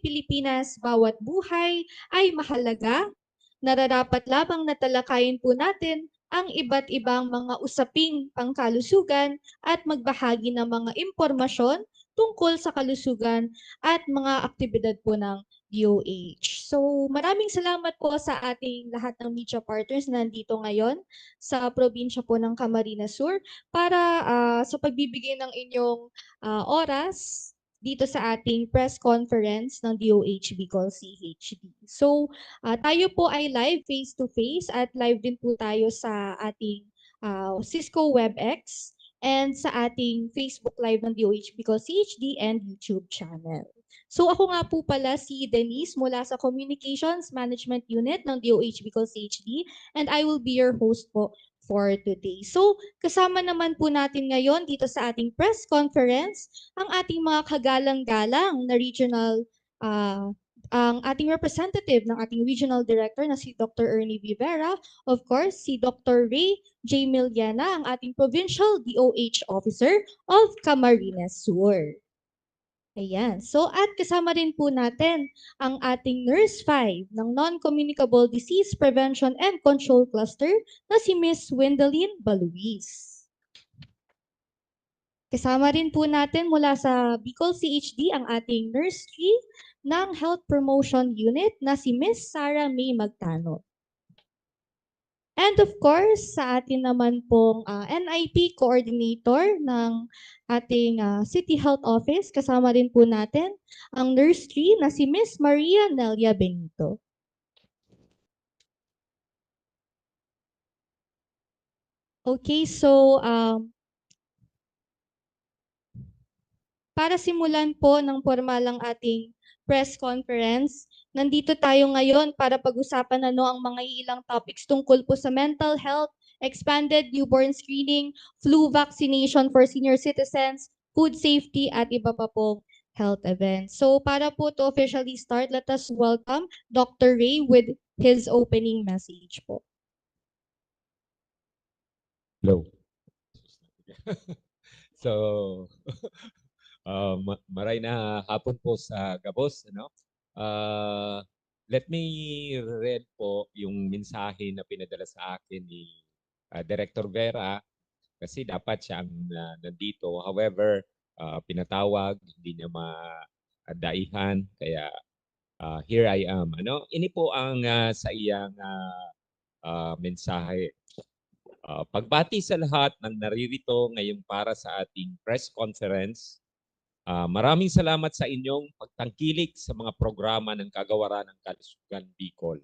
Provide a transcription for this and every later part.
Pilipinas, bawat buhay ay mahalaga. Nararapat lamang na talakayin po natin ang iba't ibang mga usaping pangkalusugan at magbahagi ng mga impormasyon tungkol sa kalusugan at mga aktibidad po ng DOH. So maraming salamat po sa ating lahat ng media partners na nandito ngayon sa probinsya po ng Camarines Sur para sa pagbibigay ng inyong oras dito sa ating press conference ng DOH Bicol CHD. So, tayo po ay live face-to-face at live din po tayo sa ating Cisco WebEx and sa ating Facebook Live ng DOH Bicol CHD and YouTube channel. So ako nga po pala si Denise mula sa Communications Management Unit ng DOH Bicol CHD and I will be your host po for today. So, kasama naman po natin ngayon dito sa ating press conference ang ating mga kagalang-galang na regional, ang ating representative ng ating regional director na si Dr. Ernie Vivera, of course, si Dr. Ray J. Miliana, ang ating provincial DOH officer of Camarines Sur. Ayan. So, at kasama rin po natin ang ating Nurse 5 ng Non-Communicable Disease Prevention and Control Cluster na si Miss Wendelin Baluis. Kasama rin po natin mula sa Bicol CHD ang ating Nurse 3 ng Health Promotion Unit na si Miss Sarah May Magtano. And of course, sa atin naman pong NIP coordinator ng ating City Health Office, kasama rin po natin ang Nurse 3 na si Miss Maria Nelia Benito. Okay, so para simulan po ng formal ang ating press conference, nandito tayo ngayon para pag-usapan ang mga ilang topics tungkol po sa mental health, expanded newborn screening, flu vaccination for senior citizens, food safety, at iba pa pong health events. So para po to officially start, let us welcome Dr. Ray with his opening message po. Hello. So, maray na hapon po sa Gabos. Let me read po yung mensahe na pinadala sa akin ni Director Vera kasi dapat siya ang nandito. However, pinatawag, hindi niya madaihan. Kaya here I am. Ini po ang sa iyang mensahe. Pagbati sa lahat ng naririto ngayon para sa ating press conference. Maraming salamat sa inyong pagtangkilik sa mga programa ng Kagawaran ng Kalusugan Bicol.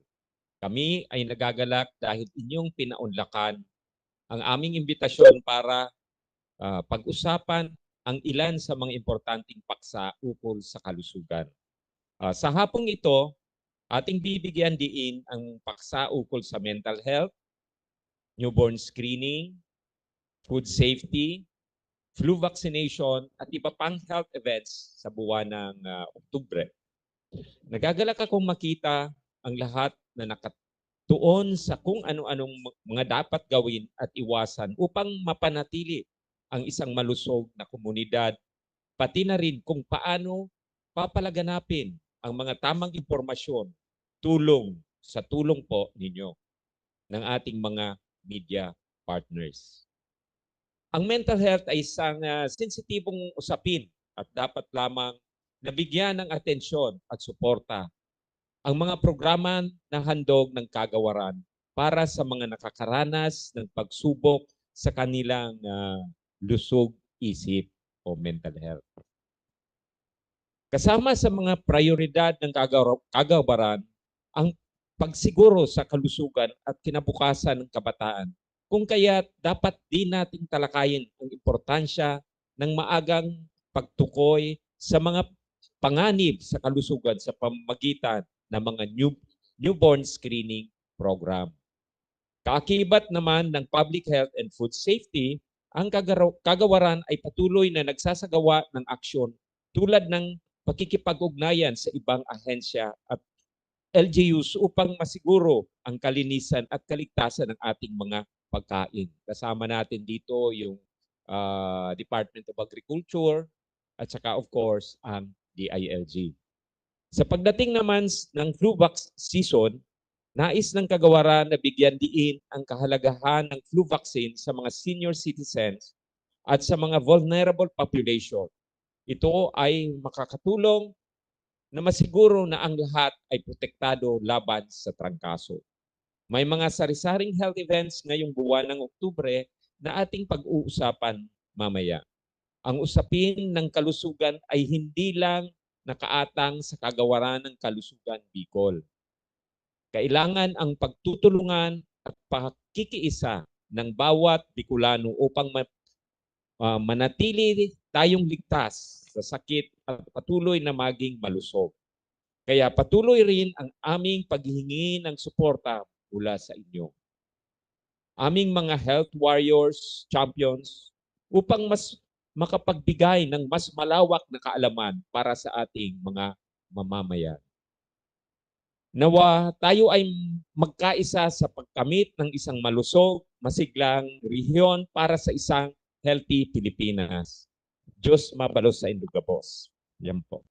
Kami ay nagagalak dahil inyong pinaunlakan ang aming imbitasyon para pag-usapan ang ilan sa mga importanteng paksa ukol sa kalusugan. Sa hapong ito, ating bibigyan diin ang paksa ukol sa mental health, newborn screening, food safety, flu vaccination, at iba pang health events sa buwan ng Oktubre. Nagagalak akong makita ang lahat na nakatuon sa kung ano-anong mga dapat gawin at iwasan upang mapanatili ang isang malusog na komunidad, pati na rin kung paano papalaganapin ang mga tamang impormasyon sa tulong po ninyo ng ating mga media partners. Ang mental health ay isang sensitibong usapin at dapat lamang nabigyan ng atensyon at suporta ang mga programa na handog ng Kagawaran para sa mga nakakaranas ng pagsubok sa kanilang lusog isip o mental health. Kasama sa mga prioridad ng Kagawaran ang pagsiguro sa kalusugan at kinabukasan ng kabataan. Kung kaya dapat din nating talakayin ang importansya ng maagang pagtukoy sa mga panganib sa kalusugan sa pamamagitan ng mga newborn screening program. Kaakibat naman ng public health and food safety, ang Kagawaran ay patuloy na nagsasagawa ng aksyon tulad ng pakikipag-ugnayan sa ibang ahensya at LGUs upang masiguro ang kalinisan at kaligtasan ng ating mga pagkain. Kasama natin dito yung Department of Agriculture at saka of course ang DILG. Sa pagdating naman ng flu season, nais ng kagawaran na bigyan diin ang kahalagahan ng flu vaccine sa mga senior citizens at sa mga vulnerable population. Ito ay makakatulong na masiguro na ang lahat ay protektado laban sa trangkaso. May mga sari-saring health events ngayong buwan ng Oktubre na ating pag-uusapan mamaya. Ang usapin ng kalusugan ay hindi lang nakaatang sa kagawaran ng kalusugan Bicol. Kailangan ang pagtutulungan at pakikiisa ng bawat Bicolano upang manatili tayong ligtas sa sakit at patuloy na maging malusog. Kaya patuloy rin ang aming paghihingi ng suporta mula sa inyo. Aming mga health warriors, champions, upang mas makapagbigay ng mas malawak na kaalaman para sa ating mga mamamayan. Nawa tayo ay magkaisa sa pagkamit ng isang malusog, masiglang rehiyon para sa isang healthy Pilipinas. Diyos mabalos sa Indugabos. Yan po.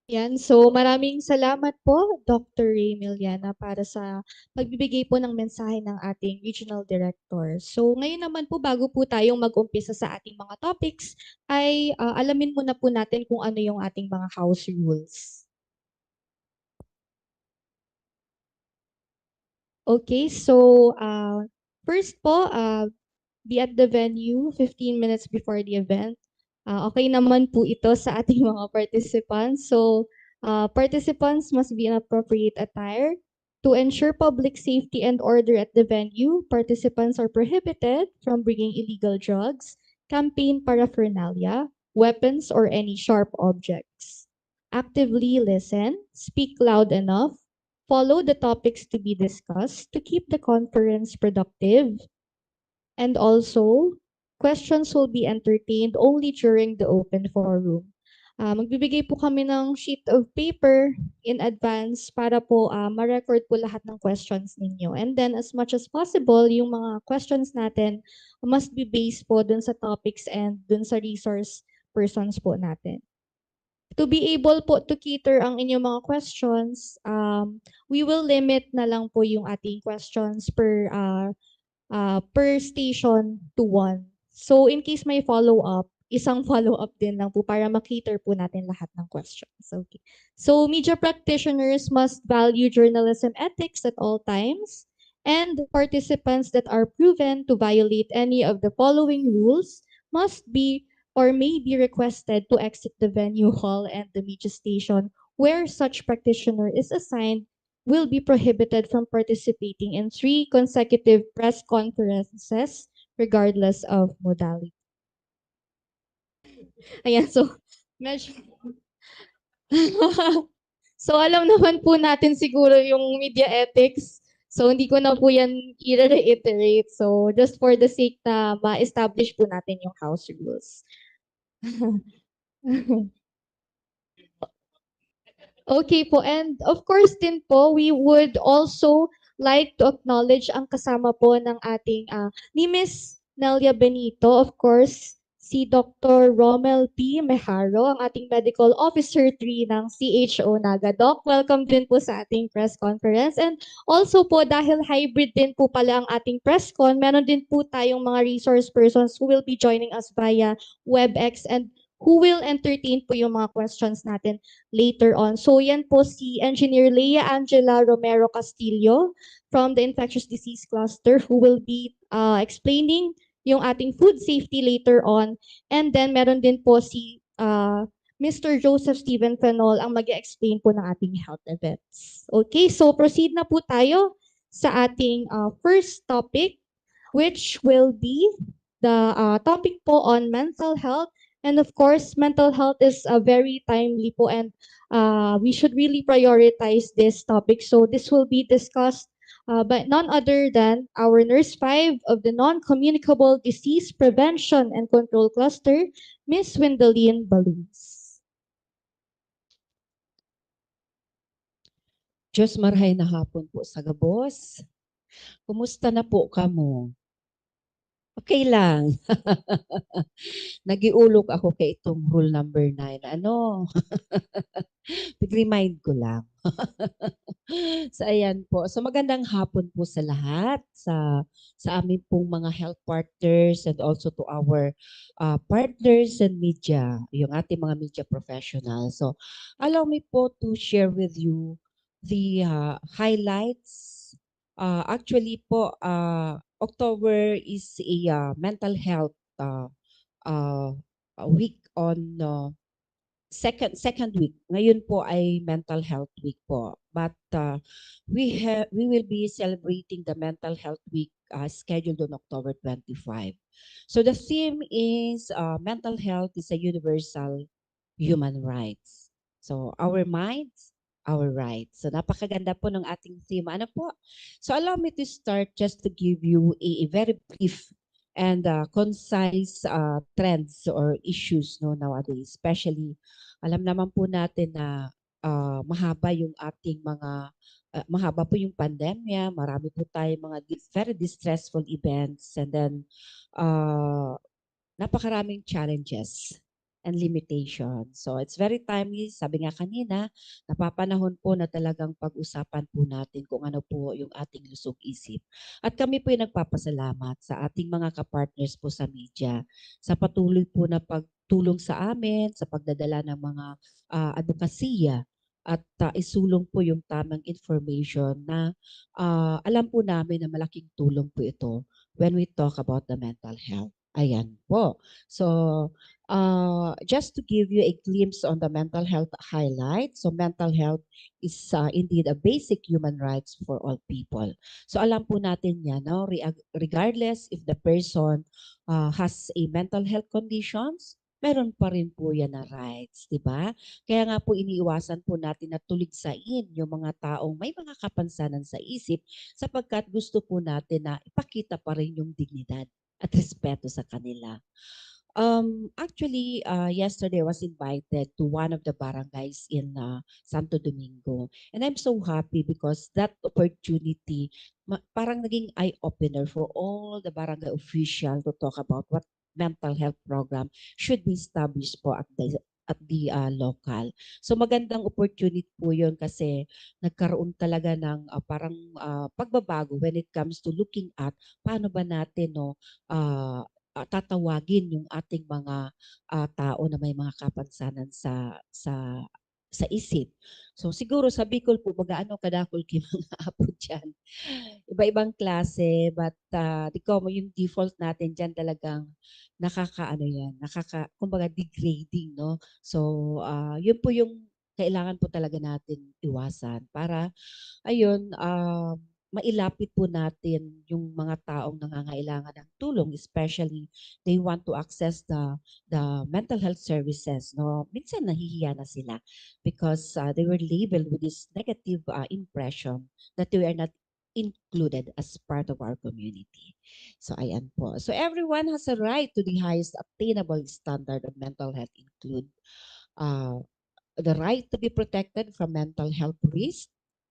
Yan. So maraming salamat po, Dr. Ray Miliana, para sa pagbibigay po ng mensahe ng ating Regional Director. So ngayon naman po, bago po tayong mag-umpisa sa ating mga topics, ay alamin muna po natin kung ano yung ating mga house rules. Okay, so first po, be at the venue 15 minutes before the event. Okay naman po ito sa ating mga participants. So, participants must be in appropriate attire. To ensure public safety and order at the venue, participants are prohibited from bringing illegal drugs, campaign paraphernalia, weapons, or any sharp objects. Actively listen, speak loud enough, follow the topics to be discussed to keep the conference productive, and also, questions will be entertained only during the open forum. Magbibigay po kami ng sheet of paper in advance para po ma-record po lahat ng questions ninyo. And then, as much as possible, yung mga questions natin must be based po dun sa topics and dun sa resource persons po natin. To be able po to cater ang inyong mga questions, we will limit na lang po yung ating questions per station to one. So in case may follow-up, isang follow-up din lang po para ma-cater po natin lahat ng questions. Okay. So media practitioners must value journalism ethics at all times, and participants that are proven to violate any of the following rules must be or may be requested to exit the venue hall and the media station where such practitioner is assigned will be prohibited from participating in 3 consecutive press conferences regardless of modality. Ayan, so medyo so alam naman po natin siguro yung media ethics. So hindi ko na po yan i-reiterate. So just for the sake na ma-establish po natin yung house rules. Okay po, and of course din po, we would also like to acknowledge ang kasama po ng ating ni Miss Nelia Benito, of course, si Dr. Romel P. Mejaro, ang ating Medical Officer 3 ng CHO Naga. Doc, welcome din po sa ating press conference. And also po, dahil hybrid din po pala ang ating press con, meron din po tayong mga resource persons who will be joining us via WebEx and who will entertain po yung mga questions natin later on. So yan po si Engineer Leia Angela Romero Castillo from the Infectious Disease Cluster who will be explaining yung ating food safety later on. And then meron din po si Mr. Joseph Steven Fenol ang mag-explain po ng ating health events. Okay, so proceed na po tayo sa ating first topic, which will be the topic po on mental health. And of course, mental health is very timely po, and we should really prioritize this topic. So this will be discussed by none other than our Nurse 5 of the Non-Communicable Disease Prevention and Control Cluster, Ms. Wendelin Baluz. Diyos marhay na hapon po sa gabos. Kumusta na po kamo? Okay lang. Nagiulog ako kay itong rule number 9. Ano? Nag-remind ko lang. So ayan po. So magandang hapon po sa lahat, sa amin pong mga health partners and also to our partners and media, yung ating mga media professionals. So allow me po to share with you the highlights. Actually po, October is a mental health uh, week on second week. Ngayon po ay mental health week po. But we will be celebrating the mental health week scheduled on October 25. So the theme is mental health is a universal human rights. So our minds, our rights. So napakaganda po ng ating theme. Ano po? So allow me to start just to give you a very brief and concise trends or issues no nowadays. Especially, alam naman po natin na mahaba yung ating mga mahaba po yung pandemya, marami po tayong mga very distressful events, and then uh, napakaraming challenges and limitations. So it's very timely, sabi nga kanina, napapanahon po na talagang pag-usapan po natin kung ano po yung ating lusog isip. At kami po yung nagpapasalamat sa ating mga kapartners po sa media sa patuloy po na pagtulong sa amin, sa pagdadala ng mga advokasya at isulong po yung tamang information na alam po namin na malaking tulong po ito when we talk about the mental health. Ayan po. So, just to give you a glimpse on the mental health highlights, so mental health is indeed a basic human rights for all people. So, alam po natin yan, no? Regardless if the person has a mental health conditions, meron pa rin po yan na rights, di ba? Kaya nga po iniiwasan po natin na tuligsain yung mga taong may mga kapansanan sa isip sapagkat gusto po natin na ipakita pa rin yung dignidad at respeto sa kanila. Actually, yesterday I was invited to one of the barangays in Santo Domingo. And I'm so happy because that opportunity parang naging eye-opener for all the barangay official to talk about what mental health program should be established po at the local. So magandang opportunity po yun kasi nagkaroon talaga ng parang pagbabago when it comes to looking at paano ba natin no tatawagin yung ating mga tao na may mga kapansanan sa isip. So siguro sa Bicol po magaano kadakol kay mga apo diyan. Iba-ibang klase but di ko mo yung default natin diyan talagang nakakaano yan, kumbaga degrading no. So yun po yung kailangan po talaga natin iwasan para ayun, mailapit po natin yung mga taong nangangailangan ng tulong, especially they want to access the mental health services, no? Minsan nahihiya na sila because they were labeled with this negative impression that they are not included as part of our community. So ayan po. So everyone has a right to the highest attainable standard of mental health include uh, the right to be protected from mental health risk.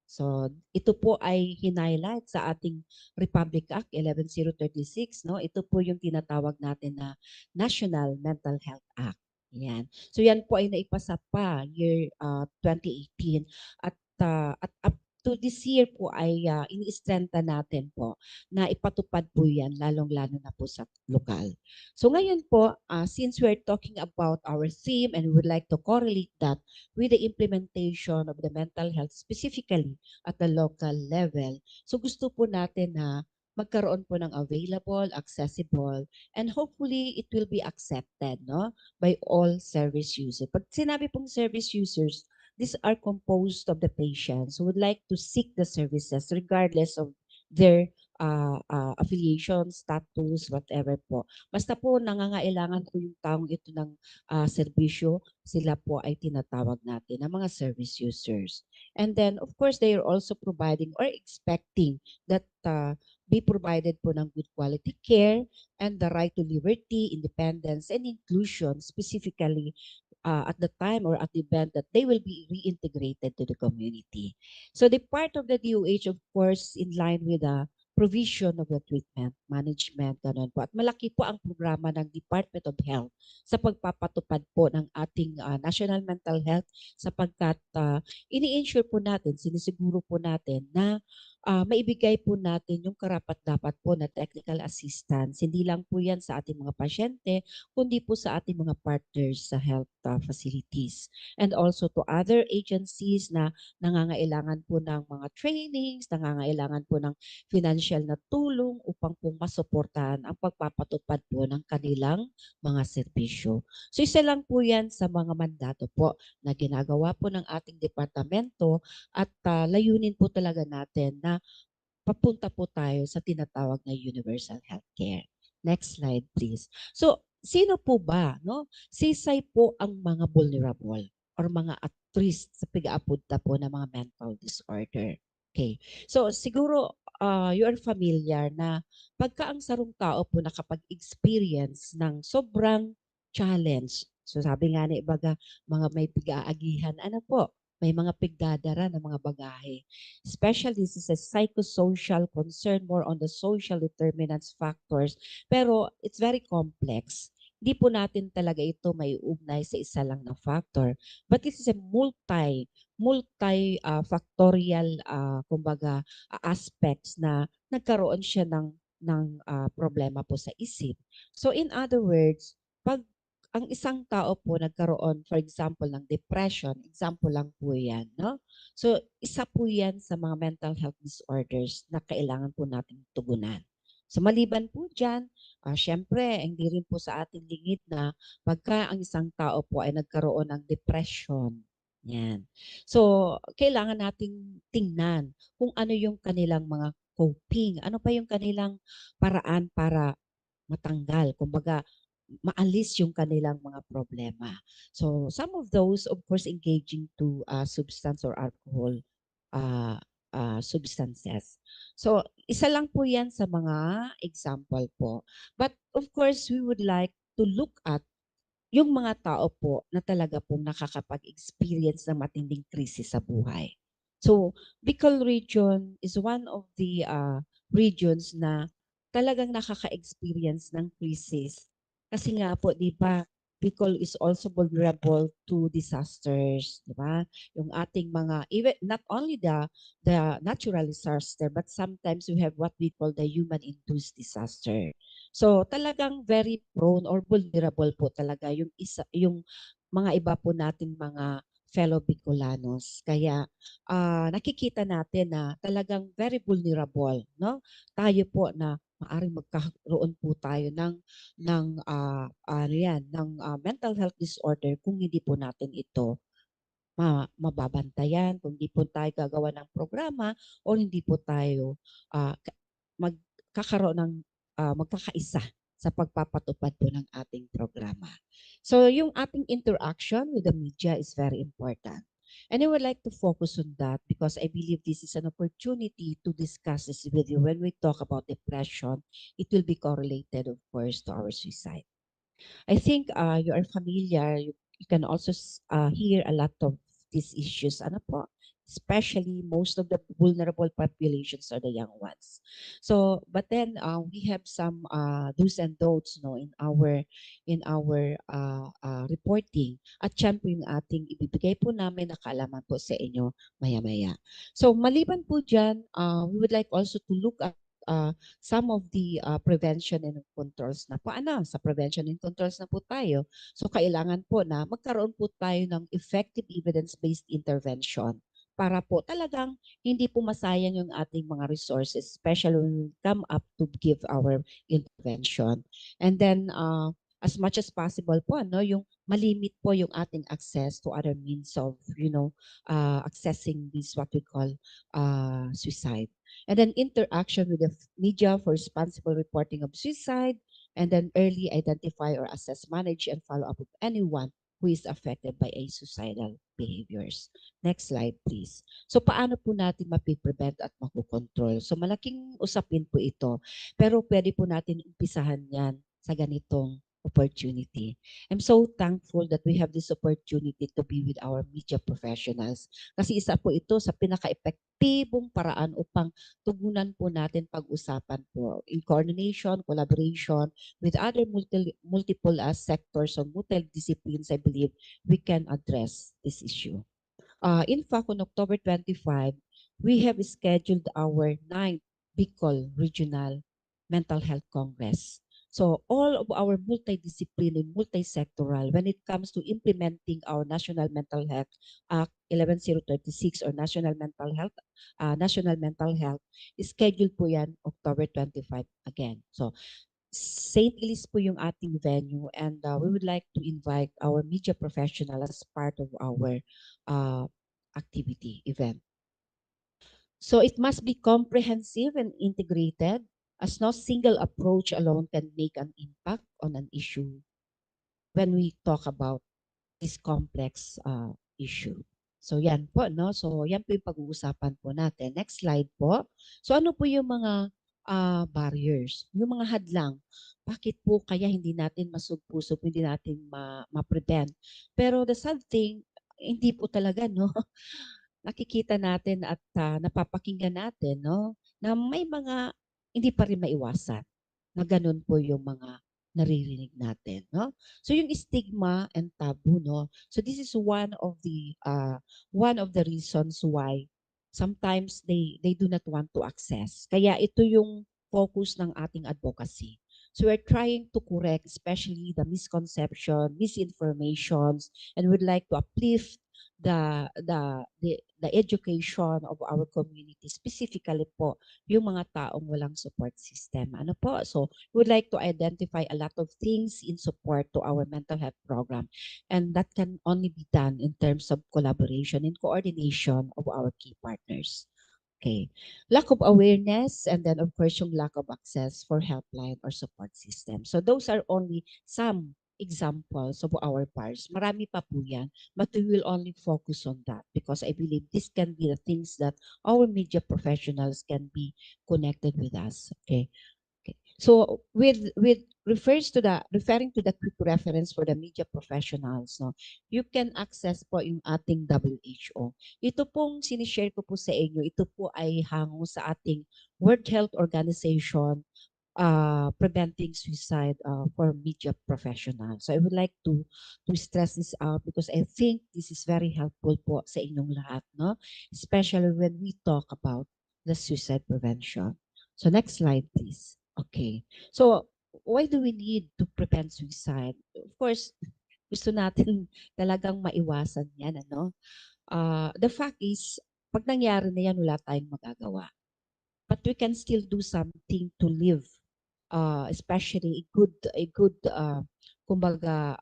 So, ito po ay hinighlight sa ating Republic Act 11036, no? Ito po yung tinatawag natin na National Mental Health Act. Yan. So, yan po ay naipasa pa year 2018 at up to this year po ay ini-strengthen natin po na ipatupad po yan lalong-lalo na po sa lokal. So ngayon po, since we're talking about our theme and we would like to correlate that with the implementation of the mental health specifically at the local level. So gusto po natin na magkaroon po ng available, accessible, and hopefully it will be accepted no by all service users. Pag sinabi pong service users, these are composed of the patients who would like to seek the services regardless of their affiliation, status, whatever po. Basta po nangangailangan po yung taong ito ng serbisyo, sila po ay tinatawag natin na mga service users. And then, of course, they are also providing or expecting that be provided po ng good quality care and the right to liberty, independence, and inclusion specifically at the time or at the event that they will be reintegrated to the community. So the part of the DOH, of course, in line with provision of the treatment, management, ganun po. At malaki po ang programa ng Department of Health sa pagpapatupad po ng ating national mental health sapagkat ini-ensure po natin, sinisiguro po natin na maibigay po natin yung karapat-dapat po na technical assistance. Hindi lang po yan sa ating mga pasyente, kundi po sa ating mga partners sa health facilities. And also to other agencies na nangangailangan po ng mga trainings, nangangailangan po ng financial na tulong upang po masuportahan ang pagpapatupad po ng kanilang mga serbisyo. So isa lang po yan sa mga mandato po na ginagawa po ng ating departamento at layunin po talaga natin na papunta po tayo sa tinatawag na universal healthcare. Next slide please. So sino po ba, no? Sisay po ang mga vulnerable or mga at risk sa pag-aapunta po ng mga mental disorder. Okay. So siguro you are familiar na pagka ang sarong tao po nakapag-experience ng sobrang challenge. So sabi nga ni ibaga mga may pig-aagihan, ano po, may mga pigdadara ng mga bagahe. Especially this is a psychosocial concern more on the social determinants factors. Pero it's very complex. Hindi po natin talaga ito may ugnay sa isa lang na factor. But this is a factorial kumbaga aspects na nagkaroon siya ng problema po sa isip. So in other words, pag ang isang tao po nagkaroon, for example, ng depression, example lang po yan, no? So, isa po yan sa mga mental health disorders na kailangan po nating tugunan. So, maliban po dyan, syempre, hindi rin po sa ating lingid na pagka ang isang tao po ay nagkaroon ng depression, yan. So, kailangan nating tingnan kung ano yung kanilang mga coping, ano pa yung kanilang paraan para matanggal, kumbaga maalis yung kanilang mga problema. So some of those, of course, engaging to substance or alcohol substances. So isa lang po yan sa mga example po. But of course, we would like to look at yung mga tao po na talaga pong nakakapag-experience ng matinding krisis sa buhay. So, Bicol region is one of the regions na talagang nakaka-experience ng krisis. Kasi nga po, di ba, Bicol is also vulnerable to disasters, di ba? Yung ating mga, even not only the natural disaster, but sometimes we have what we call the human-induced disaster. So talagang very prone or vulnerable po talaga yung mga iba po nating mga fellow Bicolanos. Kaya nakikita natin na talagang very vulnerable, no? Tayo po na maaring magkaroon po tayo ng mental health disorder kung hindi po natin ito mababantayan, kung hindi po tayo gagawa ng programa o hindi po tayo magkakaroon ng magkakaisa sa pagpapatupad po ng ating programa. So yung ating interaction with the media is very important. And I would like to focus on that because I believe this is an opportunity to discuss this with you. When we talk about depression, it will be correlated, of course, to our suicide. I think you are familiar. You can also hear a lot of these issues. Ano po? Especially most of the vulnerable populations are the young ones. So, but then we have some do's and don'ts no in our reporting. At yan po yung ating ibibigay po namin na kaalaman po sa inyo maya-maya. So, maliban po dyan, we would like also to look at some of the prevention and controls na po. Sa prevention and controls na po tayo. So kailangan po na magkaroon po tayo ng effective evidence-based intervention para po talagang hindi po masayang yung ating mga resources, especially when we come up to give our intervention. And then, as much as possible po, yung malimit po yung ating access to other means of, accessing this what we call suicide. And then interaction with the media for responsible reporting of suicide, and then early identify or assess, manage, and follow up with anyone who is affected by a suicidal behaviors. Next slide, please. So, paano po natin mapiprevent at makukontrol? So, malaking usapin po ito, pero pwede po natin umpisahan yan sa ganitong opportunity. I'm so thankful that we have this opportunity to be with our media professionals. Kasi isa po ito sa pinaka-epektibong paraan upang tugunan po natin pag-usapan po in coordination, collaboration with other multiple sectors or multi-disciplines. I believe we can address this issue. In fact, on October 25, we have scheduled our 9th Bicol Regional Mental Health Congress. So all of our multidisciplinary, multi-sectoral, when it comes to implementing our National Mental Health Act 11036 or National Mental Health, scheduled po yan October 25 again. So St. Elise po yung ating venue, and we would like to invite our media professional as part of our uh, activity event. So it must be comprehensive and integrated, as no single approach alone can make an impact on an issue when we talk about this complex issue. So yan po, no? So yan po yung pag-uusapan po natin. Next slide po. So ano po yung mga barriers, yung mga hadlang? Bakit po kaya hindi natin masugpuso, hindi natin ma-prevent? Pero the sad thing, hindi po talaga, no? Nakikita natin at napapakinggan natin, no? Na may mga hindi pa rin maiwasan na ganun po yung mga naririnig natin, no? So yung stigma and taboo, no? So this is one of the reasons why sometimes they do not want to access. Kaya ito yung focus ng ating advocacy. So we're trying to correct especially the misconception, misinformations, and would like to uplift the education of our community, specifically po yung mga taong walang support system. Ano po? So we would like to identify a lot of things in support to our mental health program, and that can only be done in terms of collaboration and coordination of our key partners. Okay. Lack of awareness, and then of course yung lack of access for helpline or support system. So those are only some examples of our bars. Marami pa po yan, but we will only focus on that because I believe this can be the things that our media professionals can be connected with us. Okay. Okay. So with referring to the quick reference for the media professionals, no, you can access po yung ating WHO. Ito pong sinishare ko po sa inyo, ito po ay hango sa ating World Health Organization preventing suicide for media professionals. So I would like to stress this out because I think this is very helpful po sa inyong lahat, no? Especially when we talk about the suicide prevention. So next slide, please. Okay. So why do we need to prevent suicide? Of course, gusto natin talagang maiwasan yan, ano? The fact is, pag nangyari na yan, wala tayong magagawa. But we can still do something to live, especially a good kumbaga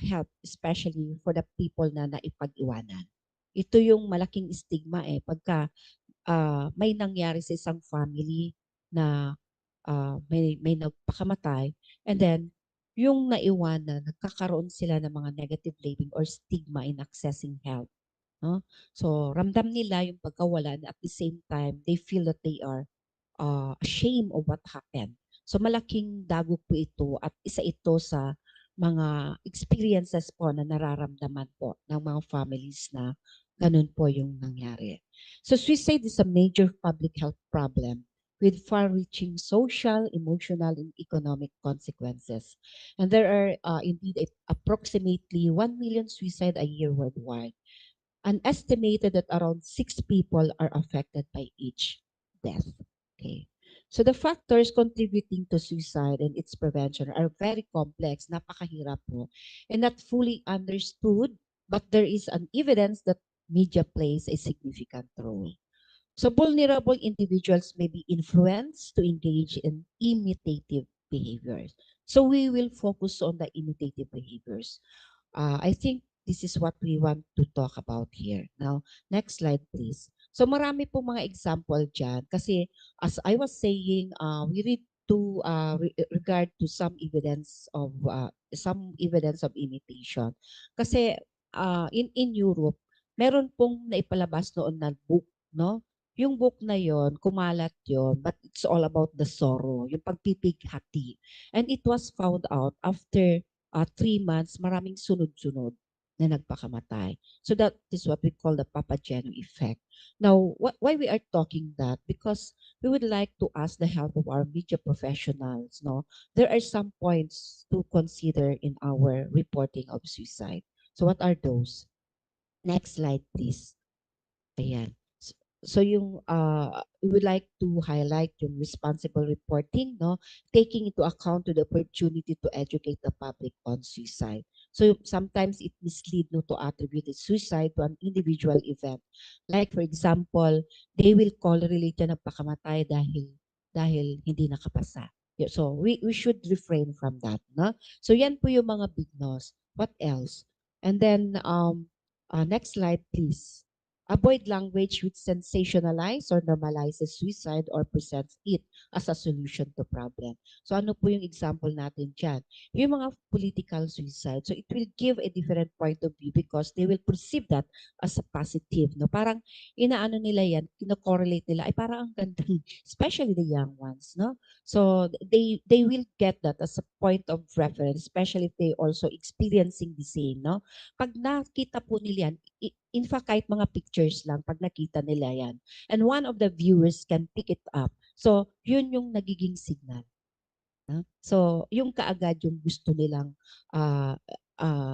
help, especially for the people na naipag-iwanan. Ito yung malaking stigma pagka may nangyari sa isang family na may nagpakamatay, and then yung naiwanan, nagkakaroon sila ng mga negative labeling or stigma in accessing help. No? So, ramdam nila yung pagkawala, and at the same time, they feel that they are ashamed of what happened. So, malaking dagok po ito at isa ito sa mga experiences po na nararamdaman po ng mga families na ganun po yung nangyari. So, suicide is a major public health problem with far-reaching social, emotional, and economic consequences. And there are indeed approximately 1 million suicide a year worldwide. An estimated that around 6 people are affected by each death. Okay. So the factors contributing to suicide and its prevention are very complex, napakahirap po, and not fully understood, but there is an evidence that media plays a significant role. So vulnerable individuals may be influenced to engage in imitative behaviors. So we will focus on the imitative behaviors. I think this is what we want to talk about here. Now, next slide please. So marami po mga example dyan kasi as I was saying, we read to regard to some evidence of imitation. Kasi in Europe, meron pong naipalabas noon na book, no? yung book na yon, kumalat yon, but it's all about the sorrow, yung pagpipighati. And it was found out after 3 months, maraming sunod-sunod na nagpakamatay. So that is what we call the Papageno effect. Now, why we are talking that? Because we would like to ask the help of our media professionals. No, there are some points to consider in our reporting of suicide. So what are those? Next slide, please. Ayan. So yung we would like to highlight yung responsible reporting, no? Taking into account to the opportunity to educate the public on suicide. So sometimes it mislead no to attribute the suicide to an individual event. Like for example, they will call religion ng pakamatay dahil hindi nakapasa. So we should refrain from that, no? So yan po yung mga big no's. What else? And then next slide please. Avoid language which sensationalize or normalizes suicide or presents it as a solution to problem. So ano po yung example natin dyan? Yung mga political suicide. So it will give a different point of view because they will perceive that as a positive. No? Parang inaano nila yan, kino-correlate nila, ay parang ang gandang, especially the young ones. No? So they will get that as a point of reference, especially if they also experiencing the same. No? Pag nakita po nila yan, in fact, kahit mga pictures lang, pag nakita nila yan, and one of the viewers can pick it up. So, yun yung nagiging signal. So, yung kaagad yung gusto nilang,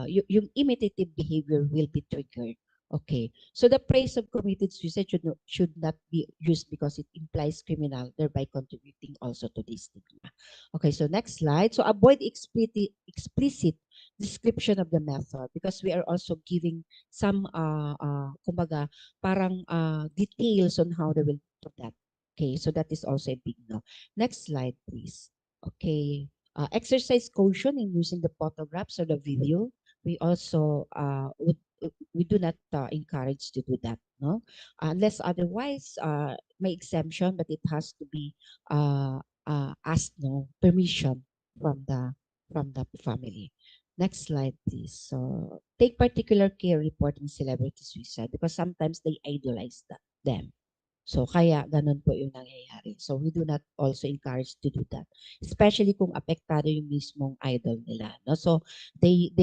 yung imitative behavior will be triggered. Okay. So the praise of committed suicide should not be used because it implies criminal, thereby contributing also to this stigma. Okay, so next slide. So avoid explicit description of the method because we are also giving some kumbaga parang details on how they will do that. Okay, so that is also a big no. Next slide, please. Okay. Exercise caution in using the photographs or the video. We also we do not encourage to do that, no? Unless otherwise, may exemption, but it has to be asked, no, permission from the family. Next slide, please. So take particular care reporting celebrity suicide because sometimes they idolize them. So, kaya ganun po yung nangyayari. So, we do not also encourage to do that. Especially kung apektado yung mismong idol nila. No? So, they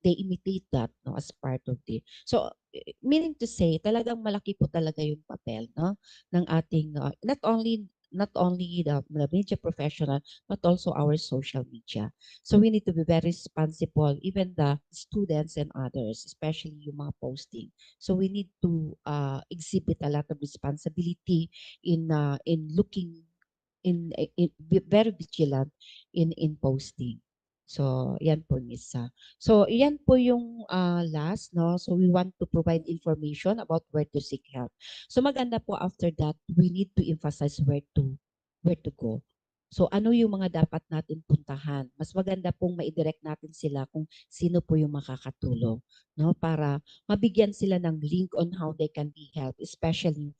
imitate that no, as part of the... So, meaning to say, talagang malaki po talaga yung papel no, ng ating, not only the media professional, but also our social media. So, we need to be very responsible, even the students and others, especially yung mga posting. So we need to exhibit a lot of responsibility in looking in be very vigilant in posting. So yan po yung isa. So yan po yung last no. So we want to provide information about where to seek help. So maganda po after that we need to emphasize where to go. So ano yung mga dapat natin puntahan? Mas maganda pong maidirect natin sila kung sino po yung makakatulong, no? Para mabigyan sila ng link on how they can be helped, especially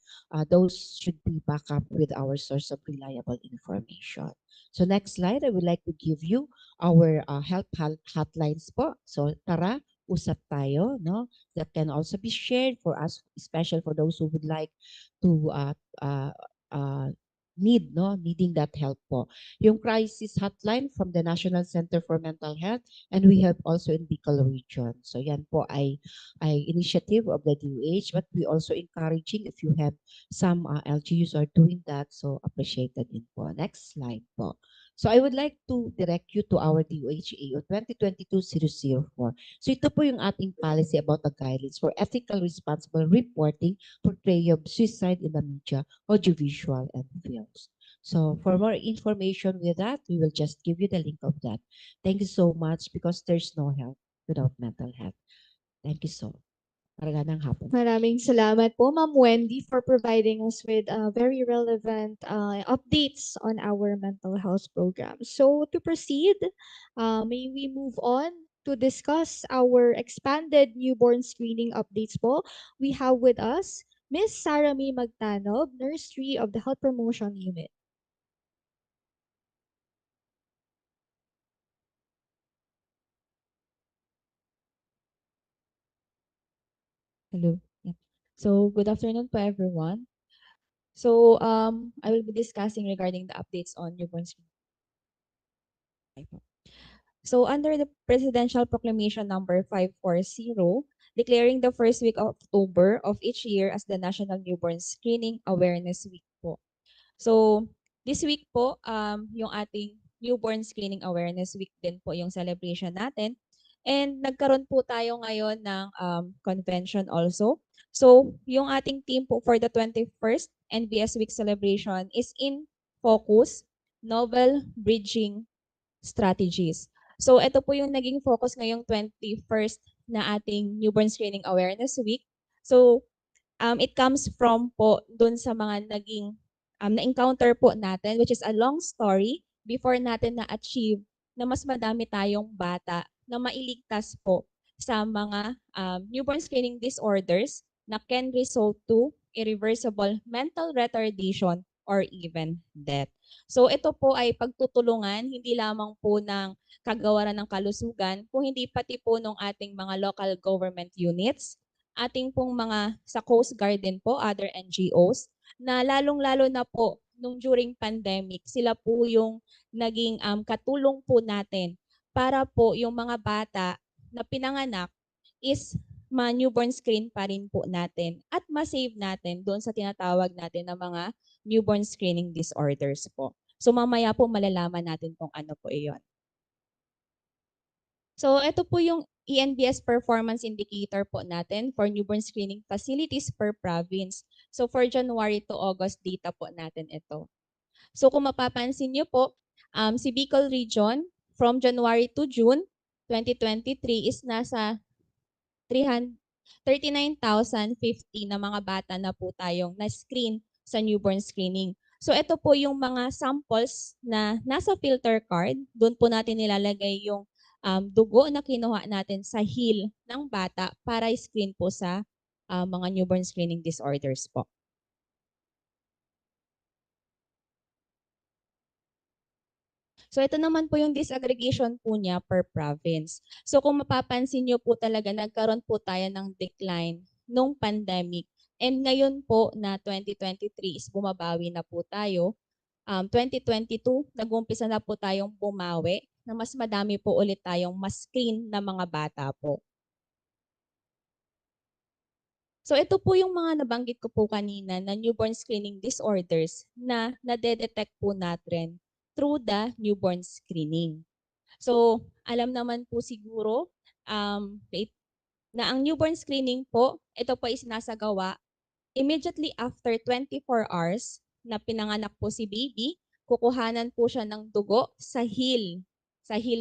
those should be back up with our source of reliable information. So next slide, I would like to give you our help hotlines po. So tara, usap tayo, no? That can also be shared for us, especially for those who would like to needing that help po. Yung crisis hotline from the National Center for Mental Health and we have also in Bicol region. So yan po ay initiative of the DOH but we also encouraging if you have some LGUs are doing that so appreciated din po. Next slide po. So I would like to direct you to our DOH-AO 2022-004. So ito po yung ating policy about the guidelines for ethical responsible reporting portrayal of suicide in the media, audiovisual, and films. So for more information with that, we will just give you the link of that. Thank you so much because there's no health without mental health. Thank you so. Paraganang hapon. Maraming salamat po, Ma'am Wendy, for providing us with very relevant updates on our mental health program. So to proceed, may we move on to discuss our expanded newborn screening updates po. We have with us Miss Sarah May Magtanob, Nurse 3 of the Health Promotion Unit. Hello. Yeah. So, good afternoon po everyone. So, I will be discussing regarding the updates on newborn screening. So, under the Presidential Proclamation number 540, declaring the first week of October of each year as the National Newborn Screening Awareness Week po. So, this week po, yung ating Newborn Screening Awareness Week din po yung celebration natin. And nagkaroon po tayo ngayon ng convention also. So, yung ating team po for the 21st NBS Week celebration is in focus, novel bridging strategies. So, ito po yung naging focus ngayong 21st na ating Newborn Screening Awareness Week. So, it comes from po dun sa mga naging na-encounter po natin, which is a long story before natin na-achieve na mas madami tayong bata na mailigtas po sa mga newborn screening disorders na can result to irreversible mental retardation or even death. So ito po ay pagtutulungan hindi lamang po ng kagawaran ng kalusugan, kung hindi pati po ng ating mga local government units, ating pong mga sa Coast Guard din po, other NGOs, na lalong-lalo na po nung during pandemic, sila po yung naging katulong po natin para po yung mga bata na pinanganak is ma-newborn screen pa rin po natin at ma-save natin doon sa tinatawag natin na mga newborn screening disorders po. So mamaya po malalaman natin kung ano po iyon. So ito po yung ENBS performance indicator po natin for newborn screening facilities per province. So for January to August data po natin ito. So kung mapapansin niyo po, si Bicol Region from January to June 2023 is nasa 39,050 na mga bata na po tayong na-screen sa newborn screening. So ito po yung mga samples na nasa filter card. Doon po natin nilalagay yung dugo na kinuha natin sa heel ng bata para i-screen po sa mga newborn screening disorders po. So ito naman po yung disaggregation po niya per province. So kung mapapansin niyo po talaga nagkaroon po tayo ng decline nung pandemic. And ngayon po na 2023 is bumabawi na po tayo. 2022, nag-umpisa na po tayong bumawi na mas madami po ulit tayong mas screen na mga bata po. So ito po yung mga nabanggit ko po kanina na newborn screening disorders na nade-detect po natin through the newborn screening. So alam naman po siguro na ang newborn screening po, ito po ay sinasagawa immediately after 24 hours na pinanganak po si baby, kukuhanan po siya ng dugo sa heel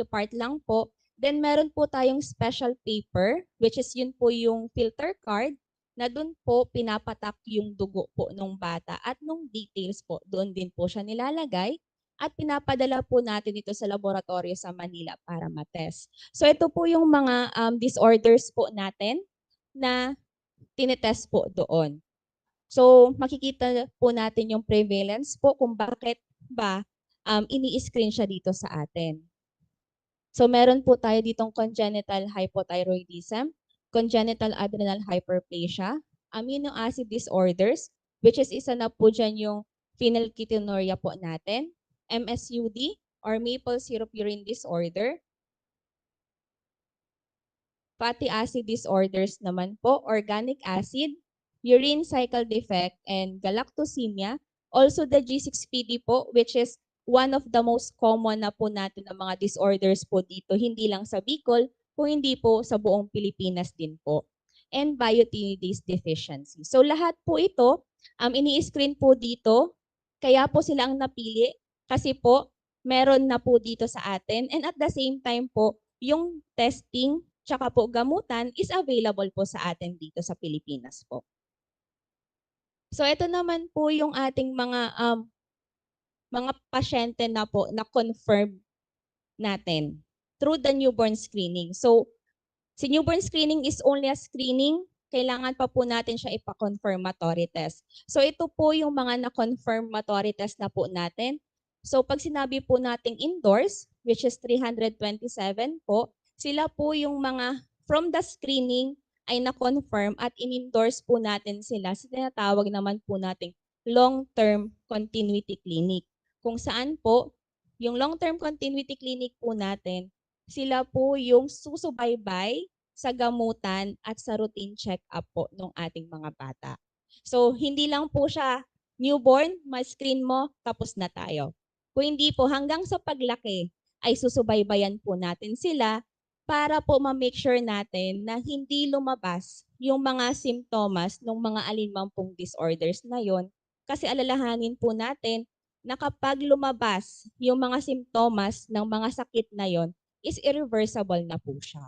part lang po. Then meron po tayong special paper, which is yun po yung filter card, na dun po pinapatak yung dugo po ng bata at nung details po, doon din po siya nilalagay at pinapadala po natin ito sa laboratorio sa Manila para matest. So ito po yung mga disorders po natin na tinetest po doon. So makikita po natin yung prevalence po kung bakit ba ini-screen siya dito sa atin. So meron po tayo ditong congenital hypothyroidism, congenital adrenal hyperplasia, amino acid disorders, which is isa na po dyan yung phenylketonuria po natin, MSUD or maple syrup urine disorder, fatty acid disorders naman po, organic acid, urine cycle defect, and galactosemia. Also the G6PD po, which is one of the most common na po natin na mga disorders po dito, hindi lang sa Bicol, kung hindi po sa buong Pilipinas din po. And biotinidase deficiency. So lahat po ito, ini-screen po dito, kaya po sila ang napili kasi po meron na po dito sa atin and at the same time po yung testing tsaka po gamutan is available po sa atin dito sa Pilipinas po. So ito naman po yung ating mga pasyente na po na confirm natin through the newborn screening. So si newborn screening is only a screening, kailangan pa po natin siya ipa-confirmatory test. So ito po yung mga na-confirmatory test na po natin. So pag sinabi po nating indoors, which is 327 po, sila po yung mga from the screening ay na-confirm at in-endorse po natin sila sa tinatawag naman po nating long-term continuity clinic. Kung saan po, yung long-term continuity clinic po natin, sila po yung susubaybay sa gamutan at sa routine check-up po ng ating mga bata. So, hindi lang po siya newborn, ma-screen mo, tapos na tayo. Kung hindi po, hanggang sa paglaki ay susubaybayan po natin sila para po ma-make sure natin na hindi lumabas yung mga simptomas ng mga alinmampong disorders na yon. Kasi alalahanin po natin na kapag lumabas yung mga simptomas ng mga sakit na yon, is irreversible na po siya.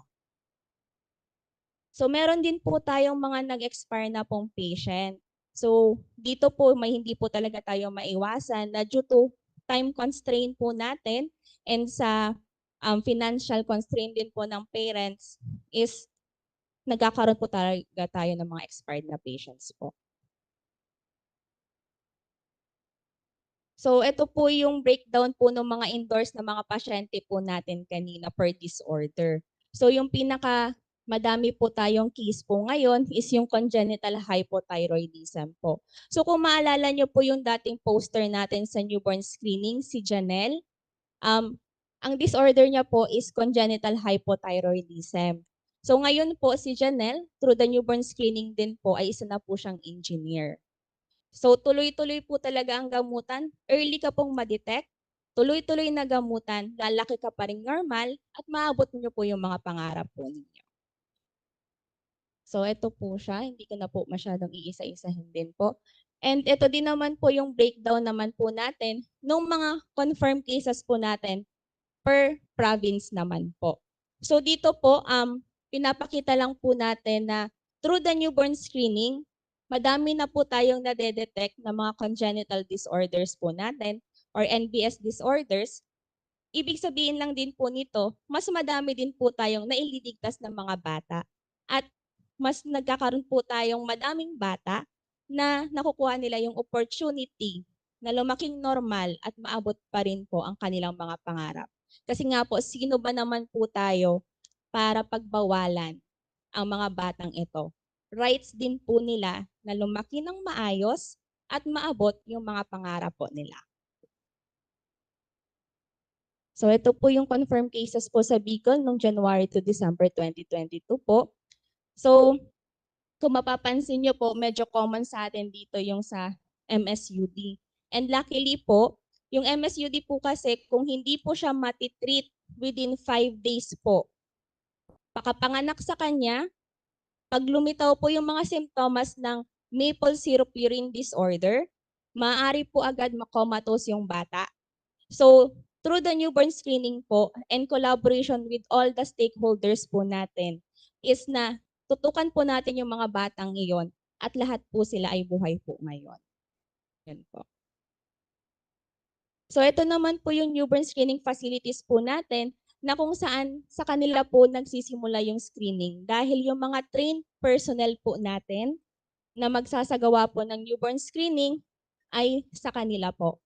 So meron din po tayong mga nag-expire na pong patient. So dito po may hindi po talaga tayo maiwasan na due to time constraint po natin and sa financial constraint din po ng parents is nagkakaroon po talaga tayo ng mga expired na patients po. So ito po yung breakdown po ng mga endorsed na mga pasyente po natin kanina per disorder. So yung pinaka madami po tayong case po ngayon is yung congenital hypothyroidism po. So kung maalala nyo po yung dating poster natin sa newborn screening, si Janelle, ang disorder niya po is congenital hypothyroidism. So ngayon po si Janelle, through the newborn screening din po, ay isa na po siyang engineer. So tuloy-tuloy po talaga ang gamutan. Early ka pong ma-detect, tuloy-tuloy na gamutan, lalaki ka pa rin normal, at maabot niyo po yung mga pangarap po ninyo. So ito po siya, hindi ko na po masyadong iisa-isahin din po. And ito din naman po yung breakdown naman po natin ng mga confirmed cases po natin per province naman po. So dito po, pinapakita lang po natin na through the newborn screening, madami na po tayong nade-detect na mga congenital disorders po natin or NBS disorders. Ibig sabihin lang din po nito, mas madami din po tayong naililigtas ng mga bata. At mas nagkakaroon po tayong madaming bata na nakukuha nila yung opportunity na lumaking normal at maabot pa rin po ang kanilang mga pangarap. Kasi nga po, sino ba naman po tayo para pagbawalan ang mga batang ito? Rights din po nila na lumaki ng maayos at maabot yung mga pangarap po nila. So ito po yung confirmed cases po sa Bicol noong January to December 2022 po. So kung mapapansin nyo po, medyo common sa atin dito yung sa MSUD. And luckily po, yung MSUD po kasi kung hindi po siya matitreat within 5 days po, pakapanganak sa kanya, pag lumitaw po yung mga simptomas ng maple syrup urine disorder, maaari po agad makomatose yung bata. So, through the newborn screening po and collaboration with all the stakeholders po natin is na tutukan po natin yung mga batang iyon at lahat po sila ay buhay po ngayon. Yan po. So ito naman po yung newborn screening facilities po natin na kung saan sa kanila po nagsisimula yung screening dahil yung mga trained personnel po natin na magsasagawa po ng newborn screening ay sa kanila po.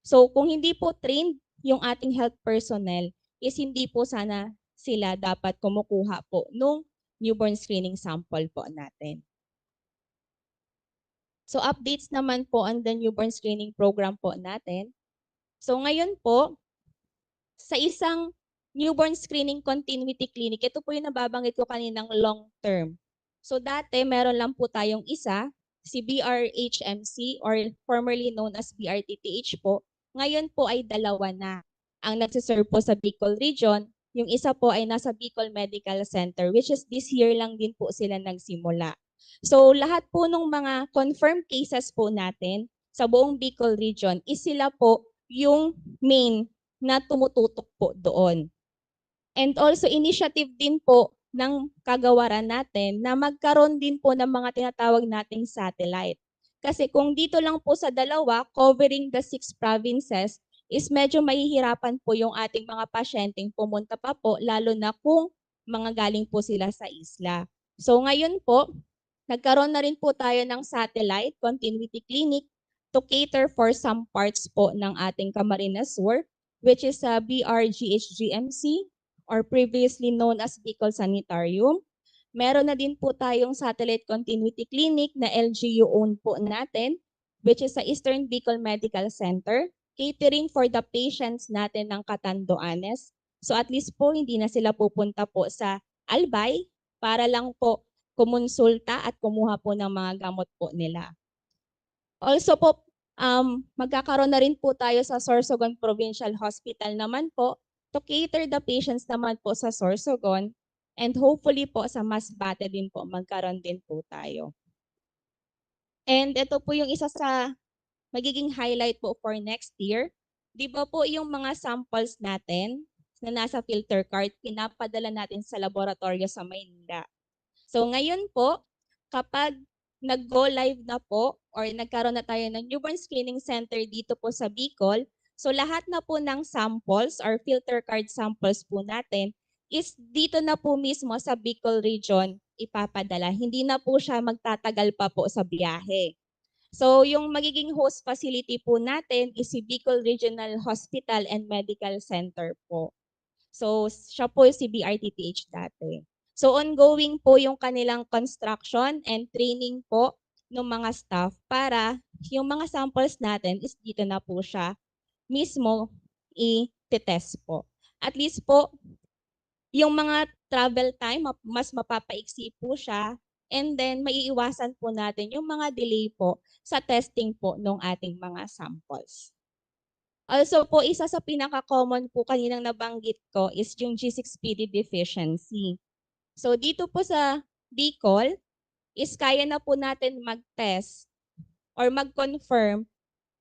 So kung hindi po trained yung ating health personnel is hindi po sana sila dapat kumukuha po nung newborn screening sample po natin. So updates naman po on the newborn screening program po natin. So ngayon po, sa isang newborn screening continuity clinic, ito po yung nababanggit ko kaninang long term. So dati meron lang po tayong isa, si BRHMC or formerly known as BRTTH po. Ngayon po ay dalawa na ang nagsiserve po sa Bicol region. Yung isa po ay nasa Bicol Medical Center, which is this year lang din po sila nagsimula. So lahat po ng mga confirmed cases po natin sa buong Bicol region is sila po yung main na tumututok po doon. And also initiative din po ng kagawaran natin na magkaroon din po ng mga tinatawag nating satellite. Kasi kung dito lang po sa dalawa, covering the 6 provinces, is medyo mahihirapan po yung ating mga pasyenteng pumunta pa po, lalo na kung mga galing po sila sa isla. So ngayon po, nagkaroon na rin po tayo ng satellite continuity clinic to cater for some parts po ng ating Camarines Sur, which is sa BRGHGMC or previously known as Bicol Sanitarium. Meron na din po tayong satellite continuity clinic na LGU-owned po natin which is sa Eastern Bicol Medical Center, catering for the patients natin ng Catanduanes. So at least po hindi na sila pupunta po sa Albay para lang po kumonsulta at kumuha po ng mga gamot po nila. Also po, magkakaroon na rin po tayo sa Sorsogon Provincial Hospital naman po to cater the patients naman po sa Sorsogon, and hopefully po sa Masbate din po magkaroon din po tayo. And ito po yung isa sa magiging highlight po for next year. Di ba po yung mga samples natin na nasa filter cart, pinapadala natin sa laboratorio sa Maynila. So ngayon po, kapag nag-go live na po or nagkaroon na tayo ng newborn screening center dito po sa Bicol, so lahat na po ng samples or filter card samples po natin is dito na po mismo sa Bicol region ipapadala. Hindi na po siya magtatagal pa po sa biyahe. So yung magiging host facility po natin is si Bicol Regional Hospital and Medical Center po. So siya po si BRTTH dati. So ongoing po yung kanilang construction and training po ng mga staff para yung mga samples natin is dito na po siya mismo i-test po. At least po, yung mga travel time, mas mapapaiksi po siya, and then maiiwasan po natin yung mga delay po sa testing po ng ating mga samples. Also po, isa sa pinaka-common po kaninang nabanggit ko is yung G6PD deficiency. So dito po sa Bicol, is kaya na po natin mag-test or mag-confirm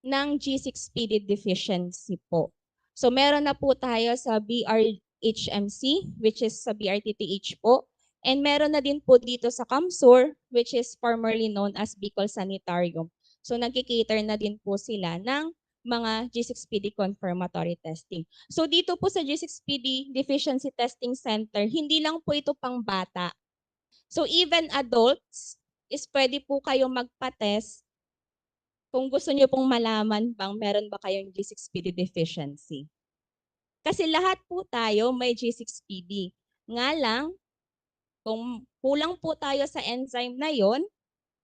ng G6PD deficiency po. So meron na po tayo sa BRHMC, which is sa BRTTH po. And meron na din po dito sa Kamsur, which is formerly known as Bicol Sanitarium. So nagkikater na din po sila ng mga G6PD confirmatory testing. So dito po sa G6PD Deficiency Testing Center, hindi lang po ito pang bata. So even adults is pwede po kayong magpa-test kung gusto niyo pong malaman bang meron ba kayong G6PD deficiency. Kasi lahat po tayo may G6PD. Nga lang, kung kulang po tayo sa enzyme na yon,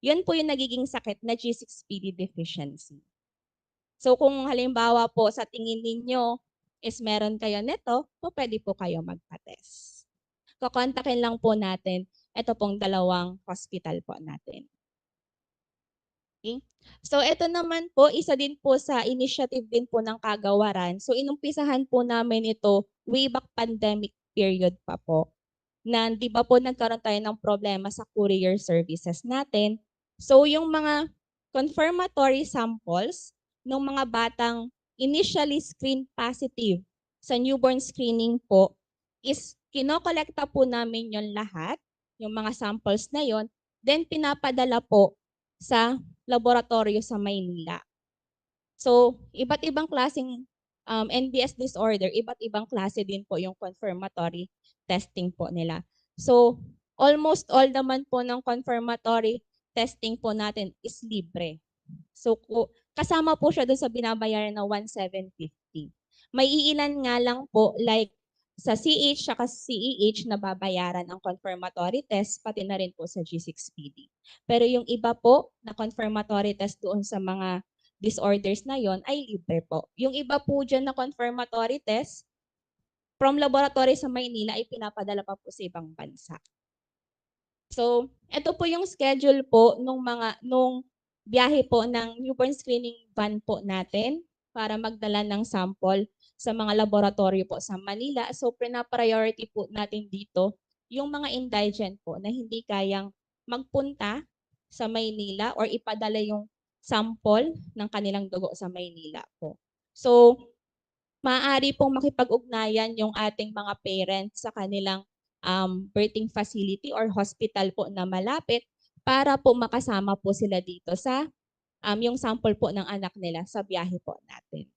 yun po yung nagiging sakit na G6PD deficiency. So kung halimbawa po sa tingin ninyo is meron kayo nito, po pwede po kayo magpa-test. Kukontakin lang po natin ito pong dalawang hospital po natin. Okay? So ito naman po, isa din po sa initiative din po ng kagawaran. So inumpisahan po namin ito way back pandemic period pa po. Na di ba po nagkaroon tayo ng problema sa courier services natin. So yung mga confirmatory samples ng mga batang initially screened positive sa newborn screening po is kinokolekta po namin yon lahat, yung mga samples na yon, then pinapadala po sa laboratorio sa Maynila. So, iba't ibang klaseng NBS disorder, iba't ibang klase din po yung confirmatory testing po nila. So, almost all naman po ng confirmatory testing po natin is libre. So, kasama po siya dun sa binabayaran na 1,750. May iilan nga lang po like sa CH at CEH na babayaran ang confirmatory test, pati na rin po sa G6PD. Pero yung iba po na confirmatory test doon sa mga disorders na yon ay libre po. Yung iba po dyan na confirmatory test, from laboratory sa Maynila ay pinapadala pa po sa ibang bansa. So, ito po yung schedule po nung biyahe po ng newborn screening van po natin para magdala ng sample sa mga laboratorio po sa Manila. So, priority po natin dito yung mga indigent po na hindi kayang magpunta sa Maynila or ipadala yung sample ng kanilang dugo sa Maynila po. So, maaari pong makipag-ugnayan yung ating mga parents sa kanilang birthing facility or hospital po na malapit para po makasama po sila dito sa yung sample po ng anak nila sa biyahe po natin.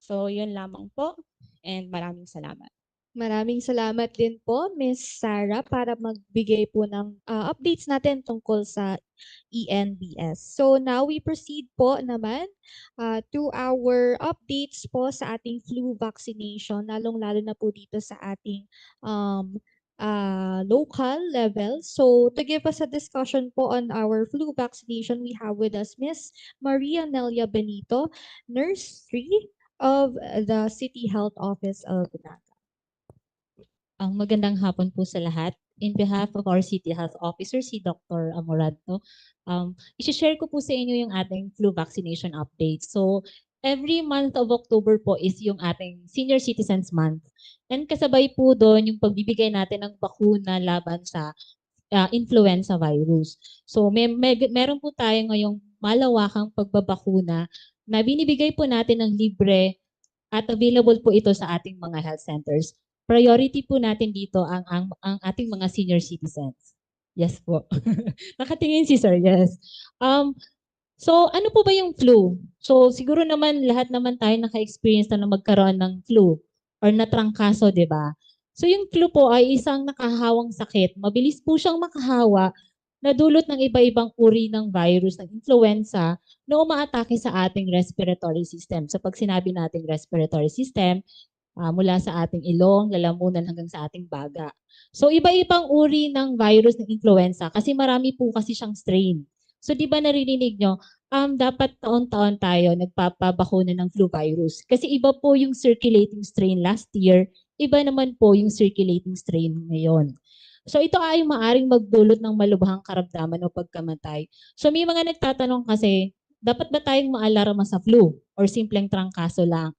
So, yun lamang po and maraming salamat. Maraming salamat din po, Ms. Sarah, para magbigay po ng updates natin tungkol sa ENBS. So now we proceed po naman to our updates po sa ating flu vaccination, lalong-lalo na po dito sa ating local level. So to give us a discussion po on our flu vaccination, we have with us Miss Maria Nelia Benito, Nurse 3 of the City Health Office of Naga. Magandang hapon po sa lahat. In behalf of our City Health Officer, si Dr. Amoranto, isi-share ko po sa inyo yung ating flu vaccination update. So, every month of October po is yung ating Senior Citizens Month. And kasabay po doon yung pagbibigay natin ng bakuna laban sa influenza virus. So, meron po tayo ngayong malawakang pagbabakuna na binibigay po natin ng libre at available po ito sa ating mga health centers. Priority po natin dito ang ating mga senior citizens. Yes po. Nakatingin si sir, yes. So ano po ba yung flu? So siguro naman lahat naman tayo naka-experience na magkaroon ng flu or natrangkaso, di ba? So yung flu po ay isang nakahawang sakit. Mabilis po siyang makahawa na dulot ng iba-ibang uri ng virus ng influenza na umaatake sa ating respiratory system. So pag sinabi nating respiratory system, mula sa ating ilong, lalamunan hanggang sa ating baga. So iba-ibang uri ng virus ng influenza kasi marami po kasi siyang strain. So di ba naririnig nyo, dapat taon-taon tayo nagpapabakuna ng flu virus. Kasi iba po yung circulating strain last year, iba naman po yung circulating strain ngayon. So ito ay maaring magdulot ng malubhang karamdaman o pagkamatay. So may mga nagtatanong kasi, dapat ba tayong maalarma sa flu or simpleng trangkaso lang?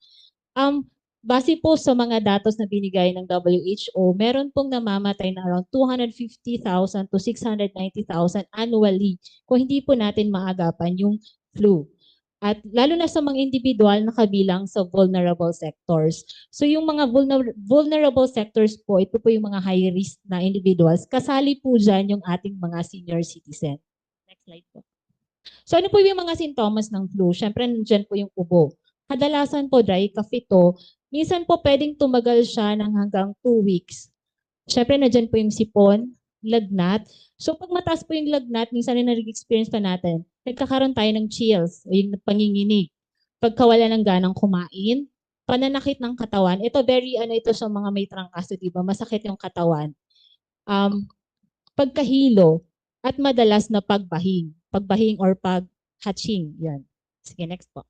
Base po sa mga datos na binigay ng WHO, meron pong namamatay na around 250,000 to 690,000 annually kung hindi po natin maagapan yung flu. At lalo na sa mga individual na kabilang sa vulnerable sectors. So yung mga vulnerable sectors po, ito po yung mga high risk na individuals. Kasali po dyan yung ating mga senior citizen. Next slide po. So ano po yung mga sintomas ng flu? Siyempre nandyan po yung ubo. Kadalasan po dry cough ito. Minsan po pwedeng tumagal siya ng hanggang 2 weeks. Siyempre nandyan po yung sipon, lagnat. So pag mataas po yung lagnat, minsan na nag-experience pa natin, nagkakaroon tayo ng chills, o yung panginginig. Pagkawala ng ganang kumain, pananakit ng katawan. Ito ito sa mga may trangkaso, di ba? Masakit yung katawan. Pagkahilo at madalas na pagbahing. Pagbahing or pag-hatching. Yan. Sige, next po.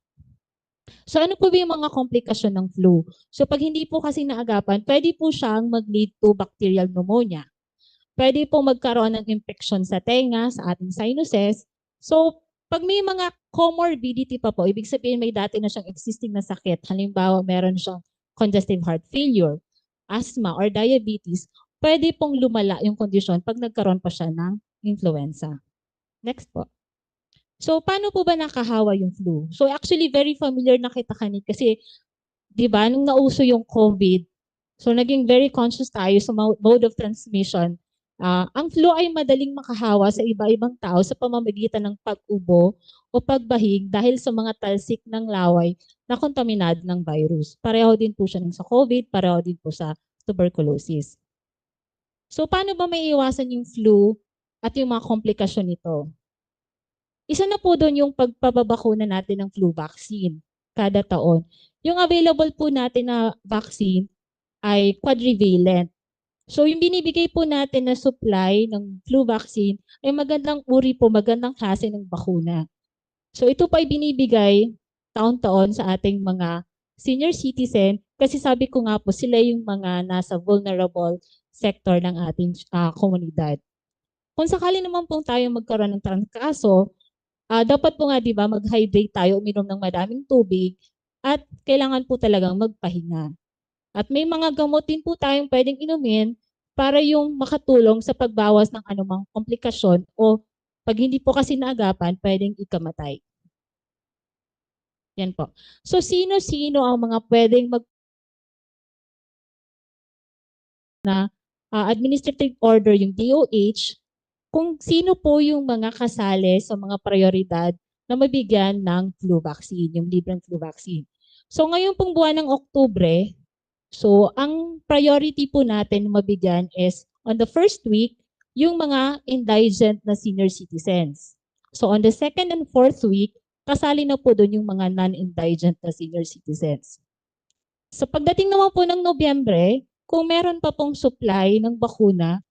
So ano po ba yung mga komplikasyon ng flu? So pag hindi po kasi naagapan, pwede po siyang mag-lead to bacterial pneumonia. Pwede po magkaroon ng infection sa tenga, sa ating sinuses. So pag may mga comorbidity pa po, ibig sabihin may dati na siyang existing na sakit. Halimbawa, meron siyang congestive heart failure, asthma, or diabetes, pwede pong lumala yung kondisyon pag nagkaroon pa siya ng influenza. Next po. So, paano po ba nakahawa yung flu? So, actually, very familiar na kita kanina kasi, di ba, nung nauso yung COVID, so naging very conscious tayo sa mode of transmission. Ang flu ay madaling makahawa sa iba-ibang tao sa pamamagitan ng pag-ubo o pagbahing dahil sa mga talsik ng laway na kontaminado ng virus. Pareho din po siya sa COVID, pareho din po sa tuberculosis. So, paano ba may iwasan yung flu at yung mga komplikasyon nito? Isa na po doon yung pagpapabakuna natin ng flu vaccine kada taon. Yung available po natin na vaccine ay quadrivalent. So yung binibigay po natin na supply ng flu vaccine ay magandang uri po, magandang klase ng bakuna. So ito pa ay binibigay taon-taon sa ating mga senior citizen kasi sabi ko nga po sila yung mga nasa vulnerable sector ng ating komunidad. Kung sakali naman pong tayo magkaroon ng trangkaso, dapat po nga, di ba, mag-hydrate tayo, uminom ng madaming tubig, at kailangan po talagang magpahinga. At may mga gamot din po tayong pwedeng inumin para yung makatulong sa pagbawas ng anumang komplikasyon o pag hindi po kasi naagapan, pwedeng ikamatay. Yan po. So, sino-sino ang mga pwedeng administrative order, yung DOH, kung sino po yung mga kasali sa mga prioridad na mabigyan ng flu vaccine, yung libreng flu vaccine. So ngayon pong buwan ng Oktubre, so ang priority po natin mabigyan is on the first week, yung mga indigent na senior citizens. So on the second and fourth week, kasali na po doon yung mga non-indigent na senior citizens. So pagdating naman po ng Nobyembre, kung meron pa pong supply ng bakuna,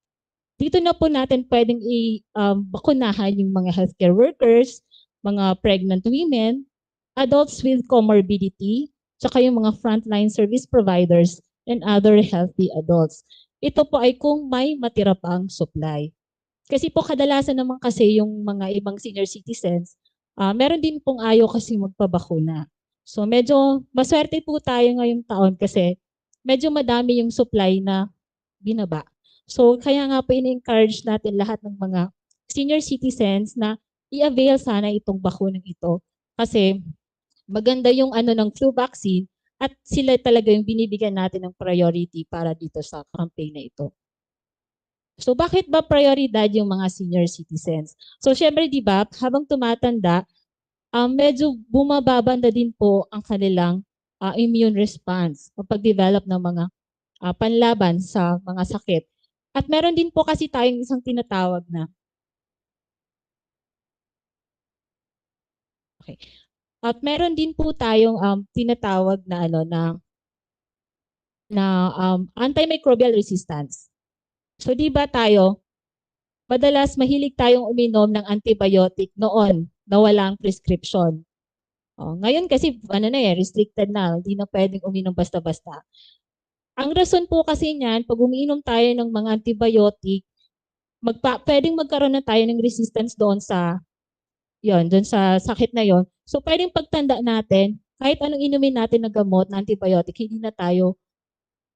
dito na po natin pwedeng bakunahan yung mga healthcare workers, mga pregnant women, adults with comorbidity, tsaka yung mga frontline service providers and other healthy adults. Ito po ay kung may matira pang supply. Kasi po kadalasan naman kasi yung mga ibang senior citizens, meron din pong ayaw kasi magpabakuna. So medyo maswerte po tayo ngayong taon kasi medyo madami yung supply na binaba. So kaya nga po in-encourage natin lahat ng mga senior citizens na i-avail sana itong bakunang ito kasi maganda yung ng flu vaccine at sila talaga yung binibigyan natin ng priority para dito sa campaign na ito. So bakit ba prioridad yung mga senior citizens? So syempre 'di ba, habang tumatanda, medyo bumababanda din po ang kanilang immune response o pag-develop ng mga panlaban sa mga sakit. At meron din po kasi tayong isang tinatawag na At meron din po tayong tinatawag na antimicrobial resistance. So 'di ba tayo, madalas mahilig tayong uminom ng antibiotic noon na walang prescription. Ngayon kasi restricted na, hindi na pwedeng uminom basta-basta. Ang rason po kasi niyan, pag umiinom tayo ng mga antibiotic, pwedeng magkaroon na tayo ng resistance doon sa sakit na yon. So pwedeng pagtanda natin, kahit anong inumin natin na gamot na antibiotic, hindi na tayo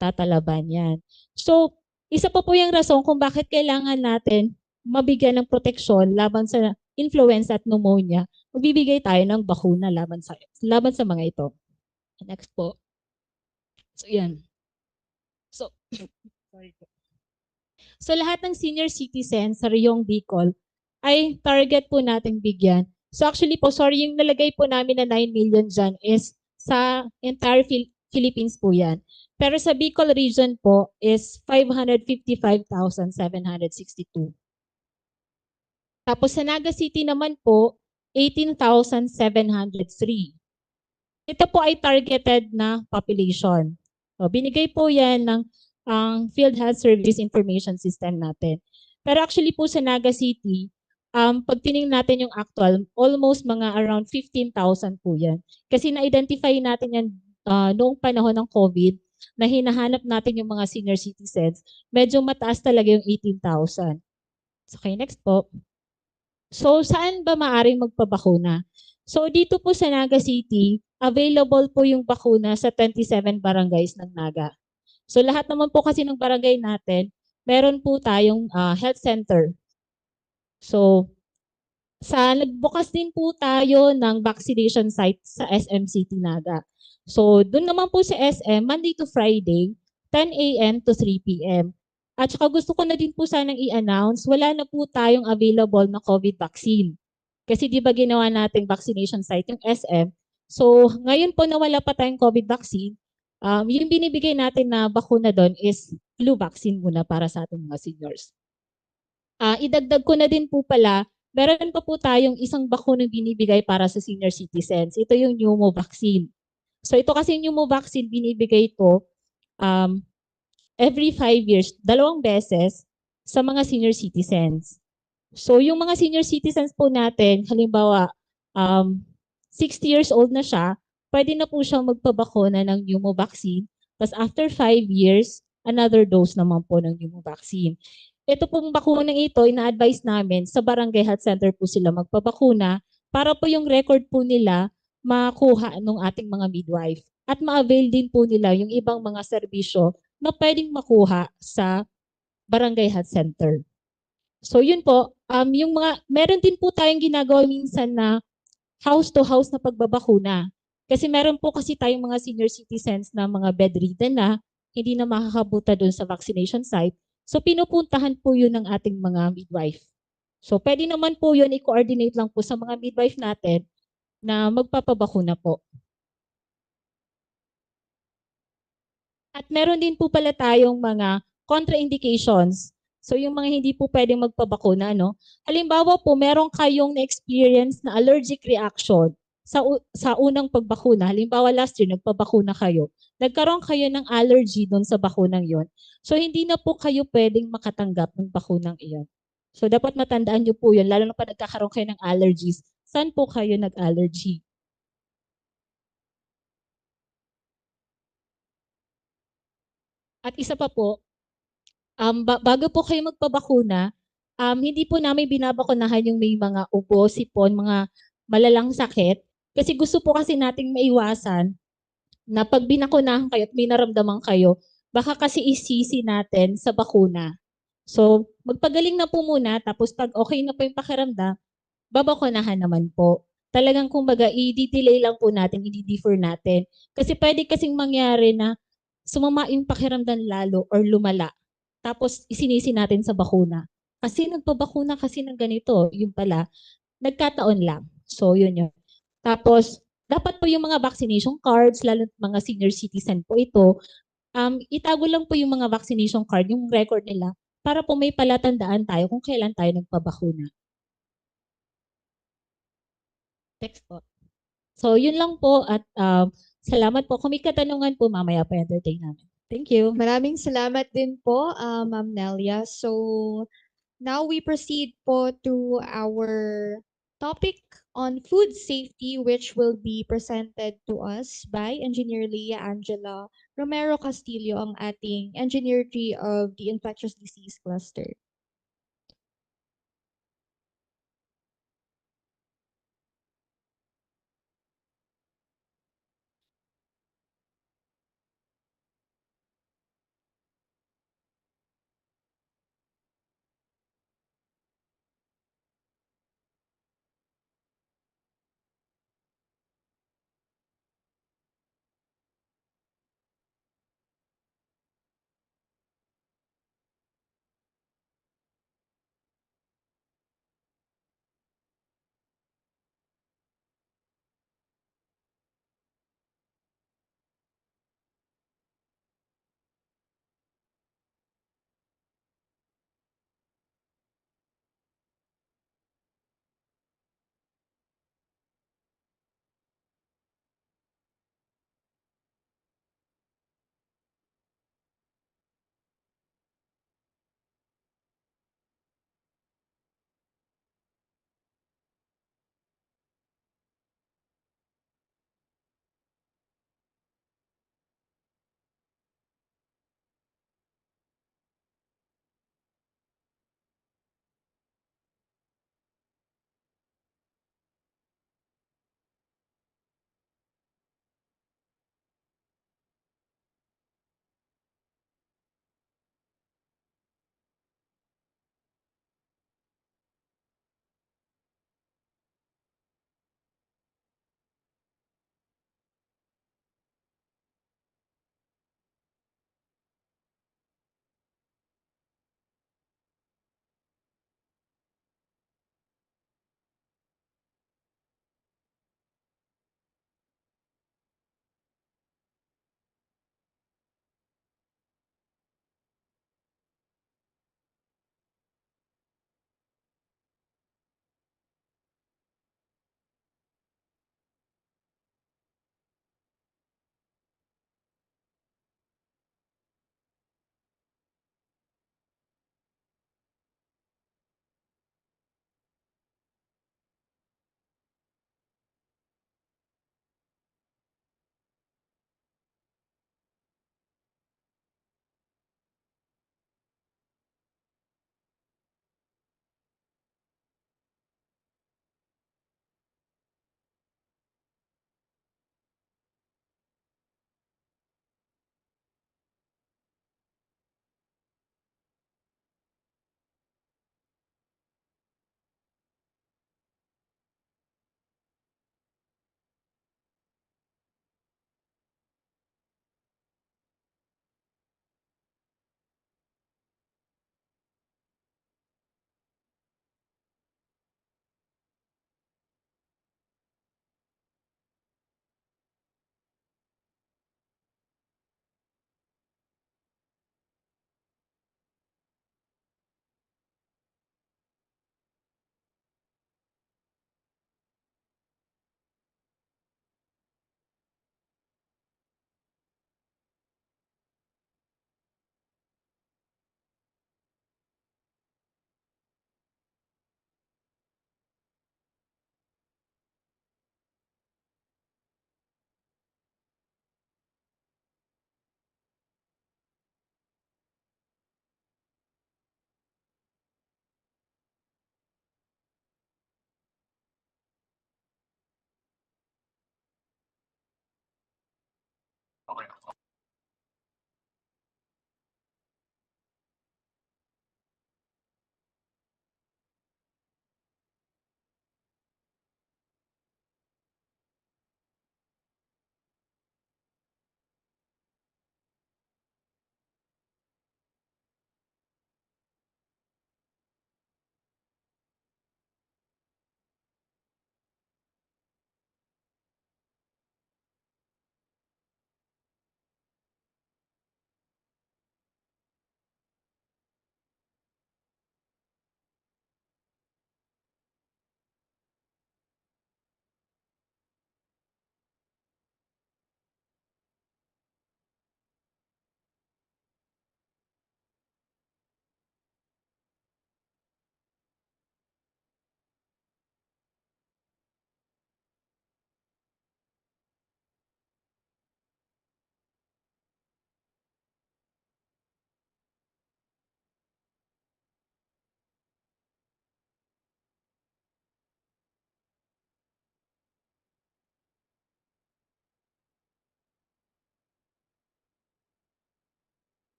tatalaban yan. So, isa pa po yung rason kung bakit kailangan natin mabigyan ng proteksyon laban sa influenza at pneumonia, magbibigay tayo ng bakuna laban sa mga ito. Next po. So, yan. So, sorry po. So, lahat ng senior citizens sa Riyong Bicol ay target po nating bigyan. So, actually po, sorry, yung nalagay po namin na 9 million dyan is sa entire Philippines po yan. Pero sa Bicol region po is 555,762. Tapos sa Naga City naman po, 18,703. Ito po ay targeted na population. So, binigay po yan ng Field Health Service Information System natin. Pero actually po sa Naga City, pag tinignan natin yung actual, almost mga around 15,000 po yan. Kasi na-identify natin yan noong panahon ng COVID, na hinahanap natin yung mga senior citizens, medyo mataas talaga yung 18,000. Okay, next po. So, saan ba maaring magpabakuna? So, dito po sa Naga City, available po yung bakuna sa 27 barangays ng Naga. So, lahat naman po kasi ng barangay natin, meron po tayong health center. So, nagbukas din po tayo ng vaccination site sa SM City Naga. So, doon naman po sa SM, Monday to Friday, 10 a.m. to 3 p.m. At saka gusto ko na din po sanang i-announce, wala na po tayong available na COVID vaccine. Kasi di ba ginawa nating vaccination site yung SM? So, ngayon po na wala pa tayong COVID vaccine, yung binibigay natin na bakuna doon is flu vaccine muna para sa ating mga seniors. Idagdag ko na din po pala, meron pa po tayong isang bakunang binibigay para sa senior citizens. Ito yung pneumo vaccine. So ito kasi yung pneumo vaccine, binibigay ito every 5 years, 2 beses sa mga senior citizens. So yung mga senior citizens po natin, halimbawa 60 years old na siya, pwede na po siyang magpabakuna ng pneumo vaccine. Tapos after 5 years, another dose naman po ng pneumo vaccine. Ito pong bakunang ito, ina-advise namin sa barangay health center po sila magpabakuna para po yung record po nila makuha ng ating mga midwife at ma-avail din po nila yung ibang mga serbisyo na pwedeng makuha sa barangay health center. So yun po, meron din po tayong ginagawa minsan na house-to-house na pagbabakuna. Kasi meron po kasi tayong mga senior citizens na mga bedridden na hindi na makakabuta doon sa vaccination site. So pinupuntahan po yun ng ating mga midwife. So pwede naman po yun i-coordinate lang po sa mga midwife natin na magpapabakuna po. At meron din po pala tayong mga contraindications. So yung mga hindi po pwedeng magpabakuna, no? Halimbawa po, meron kayong na-experience na allergic reaction sa unang pagbakuna, halimbawa last year nagpabakuna kayo, nagkaroon kayo ng allergy doon sa bakunang yon. So hindi na po kayo pwedeng makatanggap ng bakunang iyon. So dapat matandaan niyo po yun, lalo na pa nagkakaroon kayo ng allergies. Saan po kayo nag-allergy? At isa pa po, bago po kayo magpabakuna, hindi po namin binabakunahan yung may mga ubo, sipon, mga malalang sakit. Kasi gusto po kasi nating maiwasan na pag binakunahan kayo at may naramdaman kayo, baka kasi isisi natin sa bakuna. So, magpagaling na po muna, tapos pag okay na po yung pakiramdam, babakunahan naman po. Talagang kumbaga, i-delay lang po natin, i-defer natin. Kasi pwede kasing mangyari na sumama yung pakiramdam lalo or lumala. Tapos isinisi natin sa bakuna. Kasi nagpabakuna kasi ng ganito, yung pala, nagkataon lang. So, yun yun. Tapos, dapat po yung mga vaccination cards, lalo mga senior citizen po ito, itago lang po yung mga vaccination card, yung record nila, para po may palatandaan tayo kung kailan tayo nagpabakuna. Text po. So, yun lang po at salamat po. Kung may katanungan po, mamaya pa entertain namin. Thank you. Maraming salamat din po, Ma'am Nelia. So, now we proceed po to our topic on food safety, which will be presented to us by Engineer Leah Angela Romero Castillo, ang ating Engineer 3 of the Infectious Disease Cluster.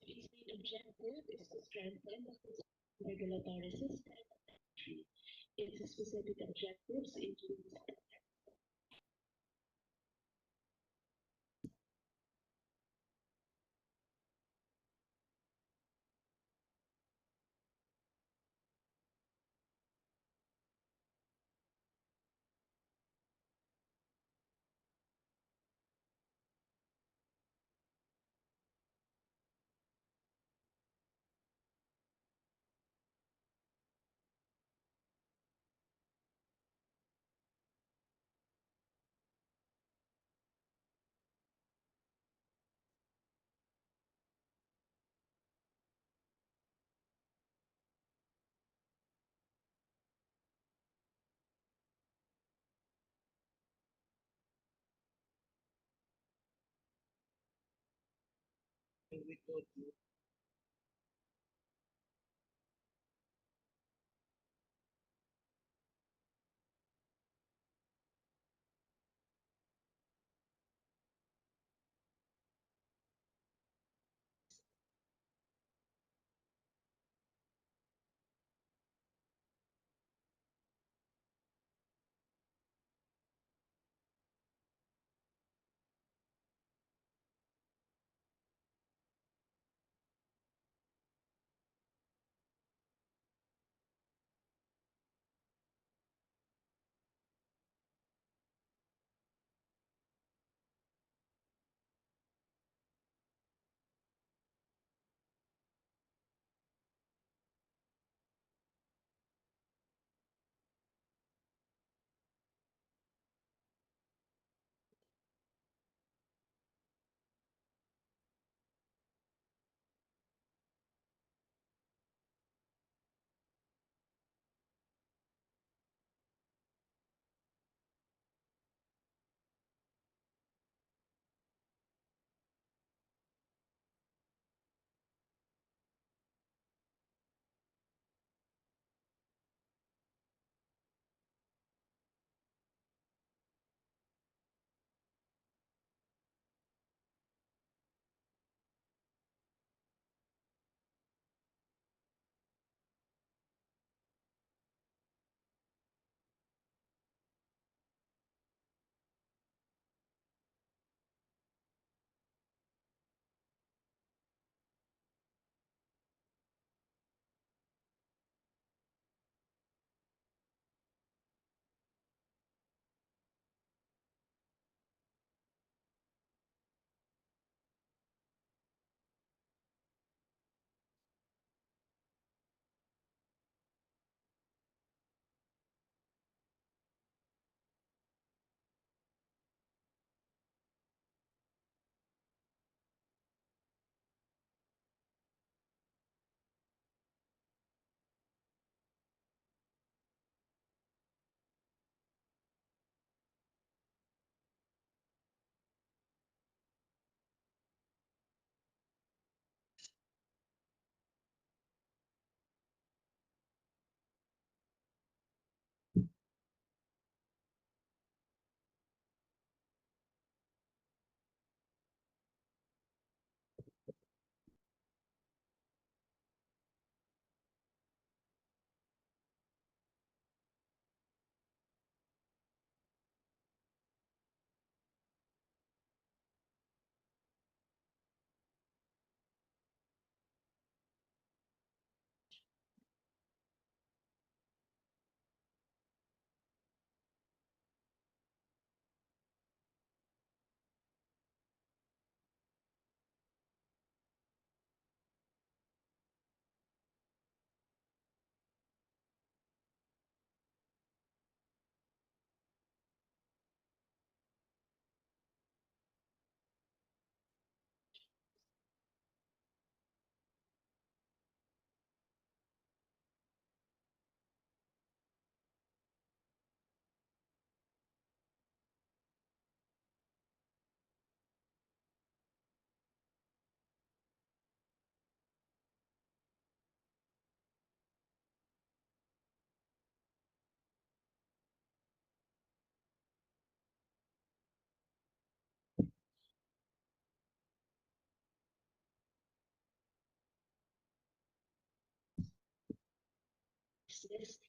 Its main objective is to strengthen the regulatory system. Its specific objectives include access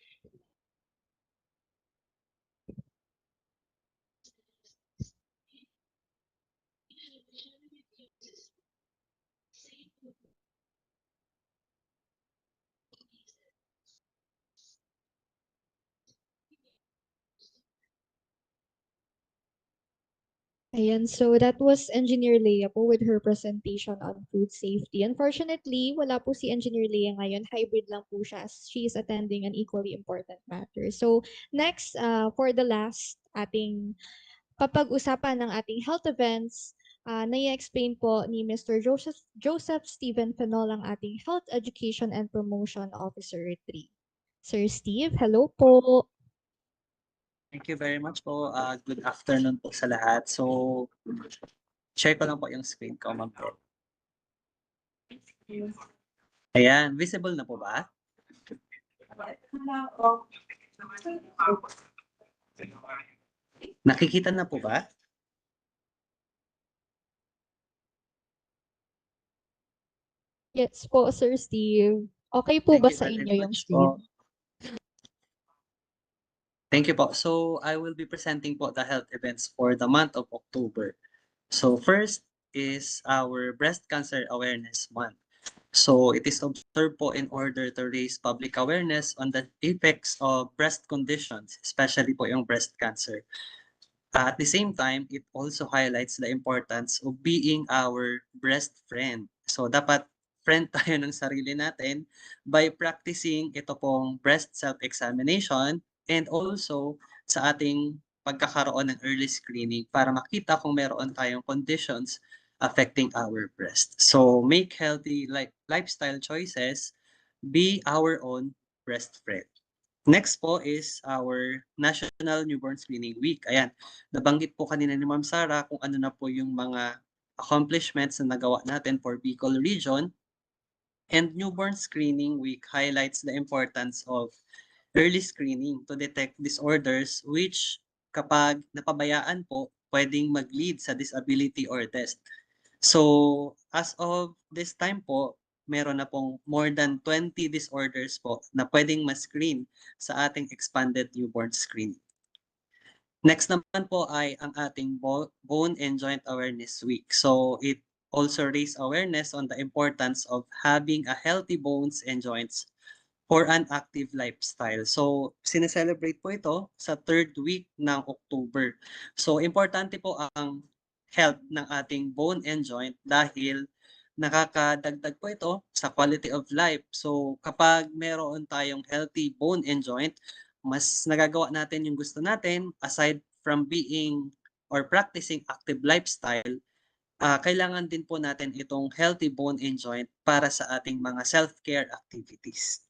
Ayan, so that was Engineer Leia po with her presentation on food safety. Unfortunately, wala po si Engineer Leia ngayon. Hybrid lang po siya as she is attending an equally important matter. So next, for the last ating papag-usapan ng ating health events, nai-explain po ni Mr. Joseph Stephen Fenol ang ating Health Education and Promotion Officer 3. Sir Steve, hello po. Thank you very much po. Good afternoon po sa lahat. So, share ko lang po yung screen ko, ma'am po. Ayan, visible na po ba? Nakikita na po ba? Yes po, Sir Steve. Okay po Thank ba you sa very inyo yung much screen? po. Thank you po. So, I will be presenting po the health events for the month of October. So, first is our Breast Cancer Awareness Month. So, it is observed po in order to raise public awareness on the effects of breast conditions, especially po yung breast cancer. At the same time, it also highlights the importance of being our breast friend. So, dapat friend tayo ng sarili natin by practicing ito pong breast self-examination and also sa ating pagkakaroon ng early screening para makita kung meron tayong conditions affecting our breast. So, make healthy lifestyle choices, be our own breast friend. Next po is our National Newborn Screening Week. Ayan, nabanggit po kanina ni Ma'am Sara kung ano na po yung mga accomplishments na nagawa natin for Bicol Region. And Newborn Screening Week highlights the importance of early screening to detect disorders which kapag napabayaan po, pwedeng mag-lead sa disability or death. So, as of this time po, meron na pong more than 20 disorders po na pwedeng ma-screen sa ating expanded newborn screening. Next naman po ay ang ating Bone and Joint Awareness Week. So, it also raised awareness on the importance of having a healthy bones and joints for an active lifestyle. So, sineselebrate po ito sa third week ng October. So, importante po ang health ng ating bone and joint dahil nakakadagdag po ito sa quality of life. So, kapag meron tayong healthy bone and joint, mas nagagawa natin yung gusto natin aside from being or practicing active lifestyle, kailangan din po natin itong healthy bone and joint para sa ating mga self-care activities.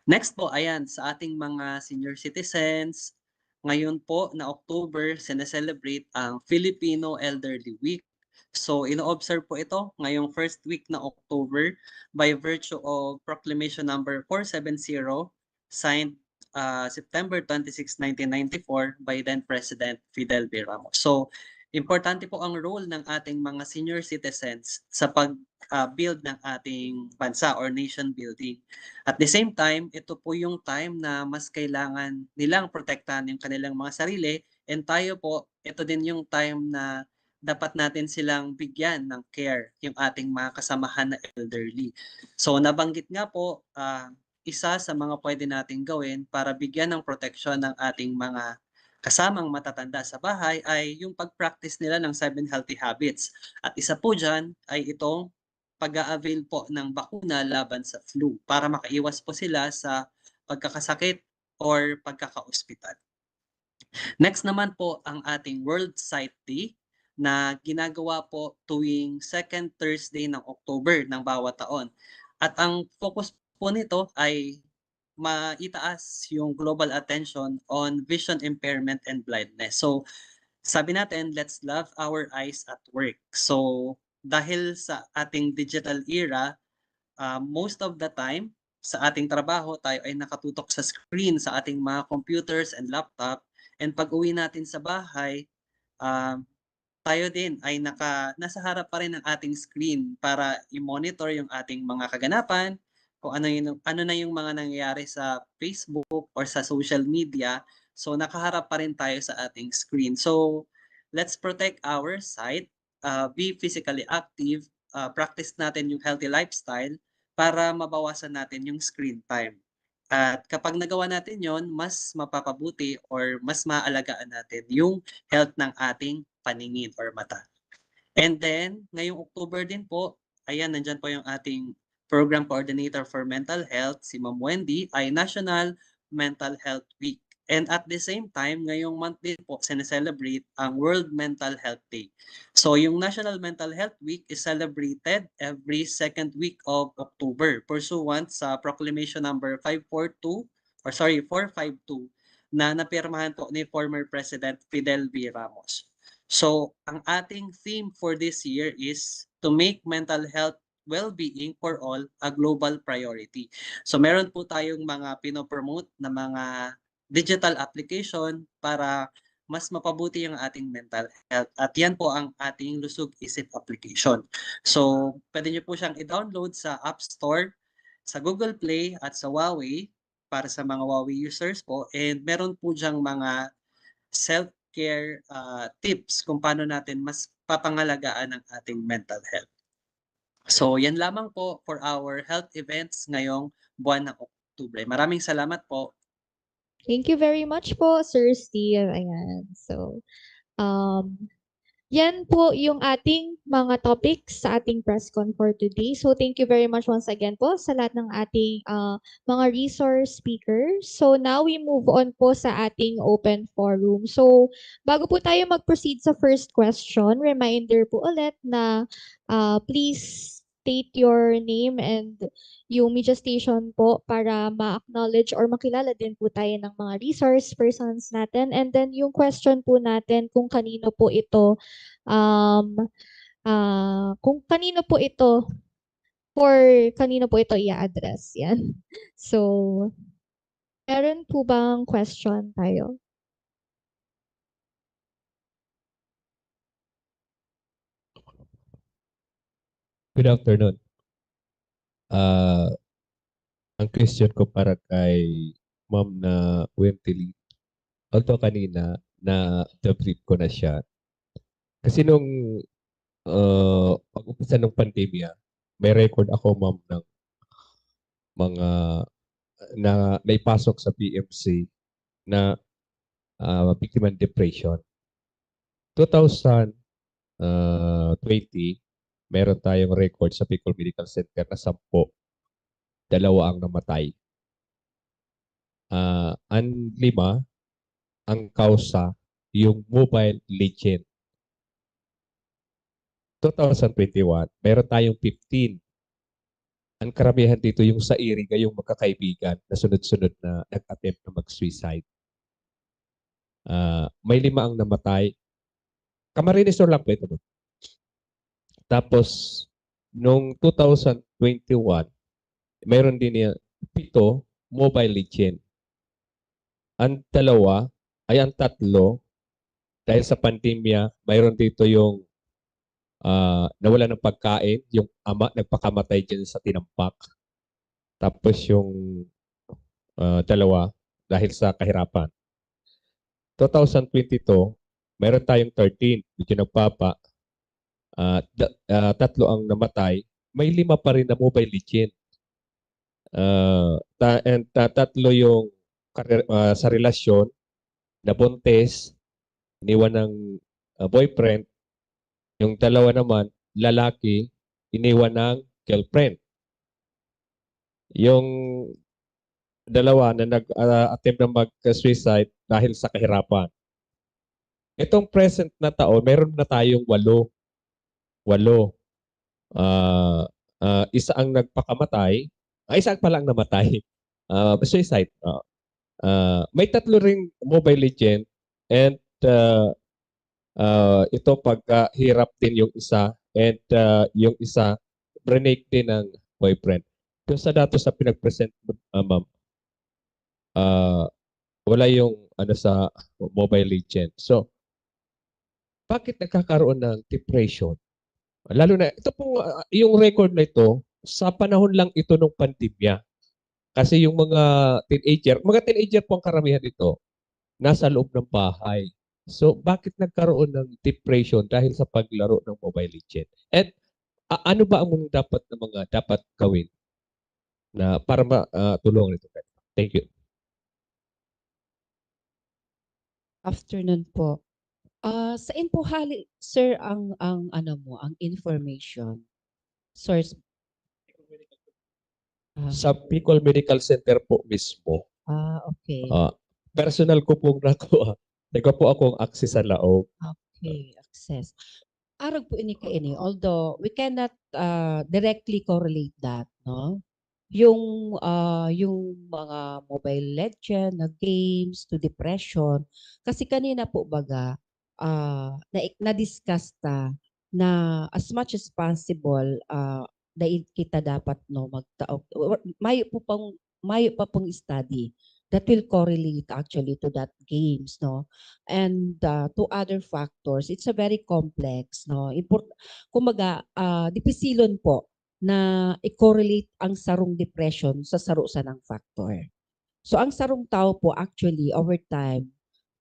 Next po, ayan, sa ating mga senior citizens, ngayon po na October, sineselebrate ang Filipino Elderly Week. So, ino-observe po ito ngayong first week na October by virtue of Proclamation number 470 signed September 26, 1994 by then President Fidel V. Ramos. So, importante po ang role ng ating mga senior citizens sa pag-build ng ating bansa or nation building. At the same time, ito po yung time na mas kailangan nilang protektahan yung kanilang mga sarili, and tayo po, ito din yung time na dapat natin silang bigyan ng care yung ating mga kasamahan na elderly. So nabanggit nga po, isa sa mga pwede nating gawin para bigyan ng proteksyon ng ating mga kasamang matatanda sa bahay ay yung pag-practice nila ng 7 healthy habits. At isa po dyan ay itong pag-a-avail po ng bakuna laban sa flu para makaiwas po sila sa pagkakasakit or pagkaka-ospital. Next naman po ang ating World Sight Day na ginagawa po tuwing second Thursday ng October ng bawat taon. At ang focus po nito ay maitaas yung global attention on vision impairment and blindness. So, sabi natin, let's love our eyes at work. So, dahil sa ating digital era, most of the time, sa ating trabaho, tayo ay nakatutok sa screen sa ating mga computers and laptop. And pag uwi natin sa bahay, tayo din ay nasa harap pa rin ng ating screen para i-monitor yung ating mga kaganapan, kung ano na yung mga nangyayari sa Facebook or sa social media. So nakaharap pa rin tayo sa ating screen. So let's protect our sight, be physically active, practice natin yung healthy lifestyle para mabawasan natin yung screen time. At kapag nagawa natin yon, mas mapapabuti or mas maaalagaan natin yung health ng ating paningin or mata. And then, ngayong October din po, ayan, nandyan po yung ating Program Coordinator for Mental Health, si Ma'am Wendy, ay National Mental Health Week. And at the same time, ngayong month din po, sineselebrate ang World Mental Health Day. So yung National Mental Health Week is celebrated every second week of October, pursuant sa Proclamation number 452 na napirmahan po ni former President Fidel V. Ramos. So, ang ating theme for this year is to make mental health well-being for all a global priority. So, meron po tayong mga pinopromote na mga digital application para mas mapabuti yung ating mental health. At yan po ang ating Lusog Isip application. So, pwede nyo po siyang i-download sa App Store, sa Google Play at sa Huawei para sa mga Huawei users po. And meron po diyang mga self-care tips kung paano natin mas papangalagaan ang ating mental health. So, yan lamang po for our health events ngayong buwan ng Oktubre. Maraming salamat po. Thank you very much po, Sir Steve. Ayan. So, yan po yung ating mga topics sa ating press con for today. So, thank you very much once again po sa lahat ng ating mga resource speakers. So, now we move on po sa ating open forum. So, bago po tayo mag-proceed sa first question, reminder po ulit na please state your name and yung media station po para ma-acknowledge or makilala din po tayo ng mga resource persons natin. And then yung question po natin kung kanino po ito kanino po ito i-address. Yan. So, meron po bang question tayo? Good afternoon. Ang question ko para kay Ma'am na Wentily. Although kanina na brief ko na siya. Kasi nung pag-umpisa ng pandemya, may record ako, Ma'am, ng mga na naipasok sa PMC na biktima ng depression. 2020, meron tayong record sa Bicol Medical Center na 10, 2 ang namatay. Ang 5, ang kausa, yung mobile legend. 2021, meron tayong 15. Ang karamihan dito yung sa Iriga, yung magkakaibigan na sunod-sunod na nag-attempt na mag-suicide. May 5 ang namatay. Camarines Sur lang po ito. Tapos, noong 2021, mayroon din 7 mobile legend. Ang 2 ay ang 3, dahil sa pandemya, mayroon dito yung nawala ng pagkain, yung ama nagpakamatay dyan sa tinampak. Tapos yung 2 dahil sa kahirapan. 2022, mayroon tayong 13, medyo nagpapa. 3 ang namatay, may 5 pa rin na mobile legend. And 3 yung sa relasyon, nabuntis, iniwan ng boyfriend. Yung 2 naman, lalaki, iniwan ng girlfriend. Yung 2 na nag-attempt na mag-suicide dahil sa kahirapan. Itong present na taon, meron na tayong 8. Isa ang nagpakamatay, isa pa lang namatay. Suicide. May 3 ring mobile legend and ito pagkahirap din yung isa and yung isa break din ng boyfriend. Doon sa datos sa pinag-present, ma'am, wala yung sa mobile legend. So, bakit nagkakaroon ng depression? Lalo na, ito pong, yung record na ito, sa panahon lang ito ng pandemya. Kasi yung mga teenager po ang karamihan dito, nasa loob ng bahay. So, bakit nagkaroon ng depression dahil sa paglaro ng Mobile Legend? At ano ba ang mga dapat gawin na para matulungan ito? Thank you. Afternoon po. Saan po sir, ang information source? Sa Bicol Medical Center po mismo. Okay. Personal ko pong nakuha. Teka po akong access sa loob. Okay, access. Arag po ini kaini, although we cannot directly correlate that, no? Yung mga Mobile Legend na games to depression, kasi kanina po baga na-discuss na as much as possible kita dapat no magtaog mayo pa pong study that will correlate actually to that games, no, and to other factors. It's a very complex, no, kumbaga dipisilon po na i-correlate ang sarong depression sa saro sa ng factor. So ang sarong tao po actually over time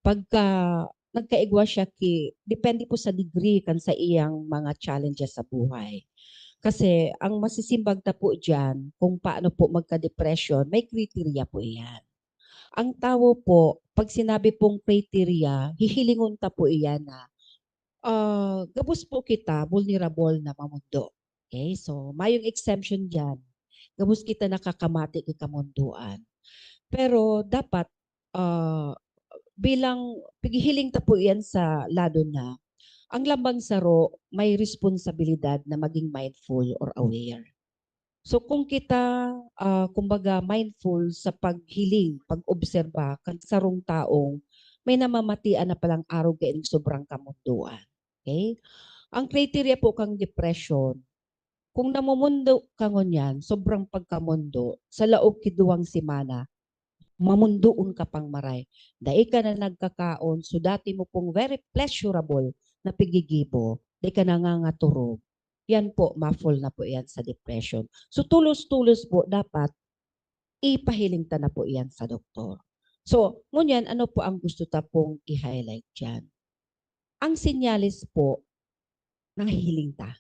pagka nagkaigwa siya depende po sa degree kan sa iyang mga challenges sa buhay. Kasi ang masisimbag ta po diyan kung paano po magka-depression, may criteria po iyan. Ang tao po, pag sinabi pong criteria, hihilingon ta po iyan na gabos po kita vulnerable na mamundo. Okay? So, mayong exemption diyan. Gabos kita nakakamati kay kamunduan. Pero dapat bilang paghihiling ta po iyan sa lado na ang lambang saro may responsibilidad na maging mindful or aware. So kung kita kumbaga mindful sa paghiling, pag-obserba kan sarong taong may namamatian na palang araw kaing sobrang kamunduan. Okay? Ang criteria po kang depression, kung namumundo ka ngunyan, sobrang pagkamundo, sa laog kiduwang simana, mamundoon ka pang maray. Dahil ka na nagkakaon, so dati mo pong very pleasurable na pigigibo, dahil ka nangangaturog. Yan po, ma-fall na po yan sa depression. So tulos-tulos po dapat ipahiling ta na po yan sa doktor. So, ngunyan, ano po ang gusto ta pong i-highlight dyan? Ang sinyalis po, nahihiling ta.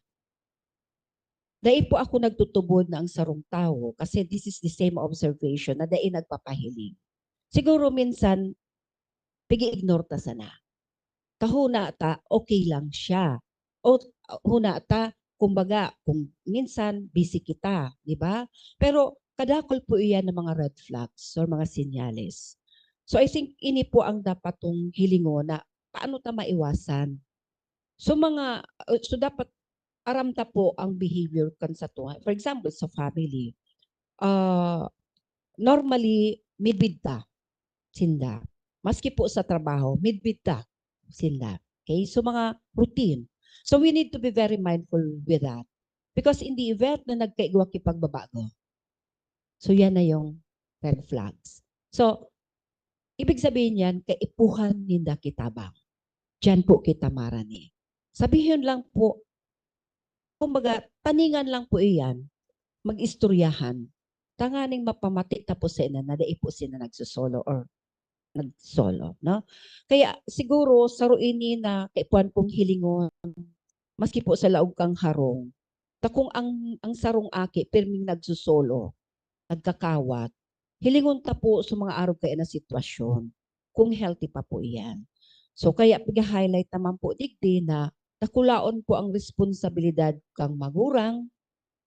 Dahil po ako nagtutubod na ang sarong tao kasi this is the same observation na dahil nagpapahiling. Siguro minsan, pigi-ignore ta sana. Kahuna ta, okay lang siya. O huna ta, kumbaga, kung minsan busy kita, di ba? Pero kadakol po iyan ng mga red flags or mga senyales. So I think ini po ang dapat tong hilingon na paano ta maiwasan. So dapat aramta po ang behavior kan sa tuwa. For example, sa family, normally midbid ta sinda. Maski po sa trabaho, midbid ta sinda. Okay? So mga routine. So we need to be very mindful with that. Because in the event na nagkaigwa kipagbabago, so yan na yung red flags. So, ibig sabihin yan, kaipuhan ninda kitabang. Diyan po kita marani. Sabihin lang po, kumbaga, taningan lang po iyan, mag-istoryahan. Tanganing mapamati tapos sa ina na daipo sila nagsusolo or nagsolo, no? Kaya siguro saruini na kaipuan pong hilingon maski po sa laog kang harong. Ta kung ang sarong aki pirming nagsusolo, nagkakawat, hilingon ta po sa mga araw kaya na sitwasyon kung healthy pa po iyan. So kaya piga-highlight naman po digdi na nakulaon po ang responsibilidad kang magurang,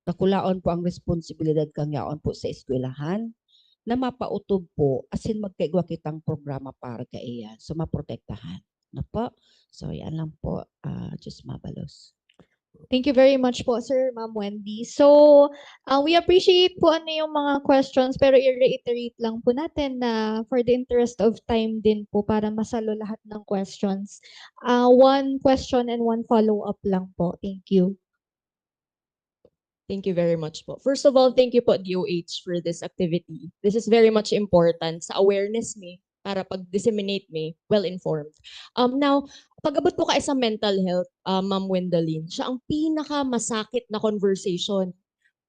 nakulaon po ang responsibilidad kang yaon po sa eskwelahan, na mapautob po asin magkaigwa kitang programa para ka iyan. So maprotektahan. Na po? So yan lang po. Just mabalos. Thank you very much po, Sir Ma'am Wendy. So, we appreciate po ano yung mga questions pero i-reiterate lang po natin na for the interest of time din po para masalo lahat ng questions. One question and one follow-up lang po. Thank you. Thank you very much po. First of all, thank you po DOH for this activity. This is very much important sa awareness me para pag-disseminate me well-informed. Now, pag-abot po kayo sa mental health, Ma'am Wendelin, siya ang pinaka-masakit na conversation.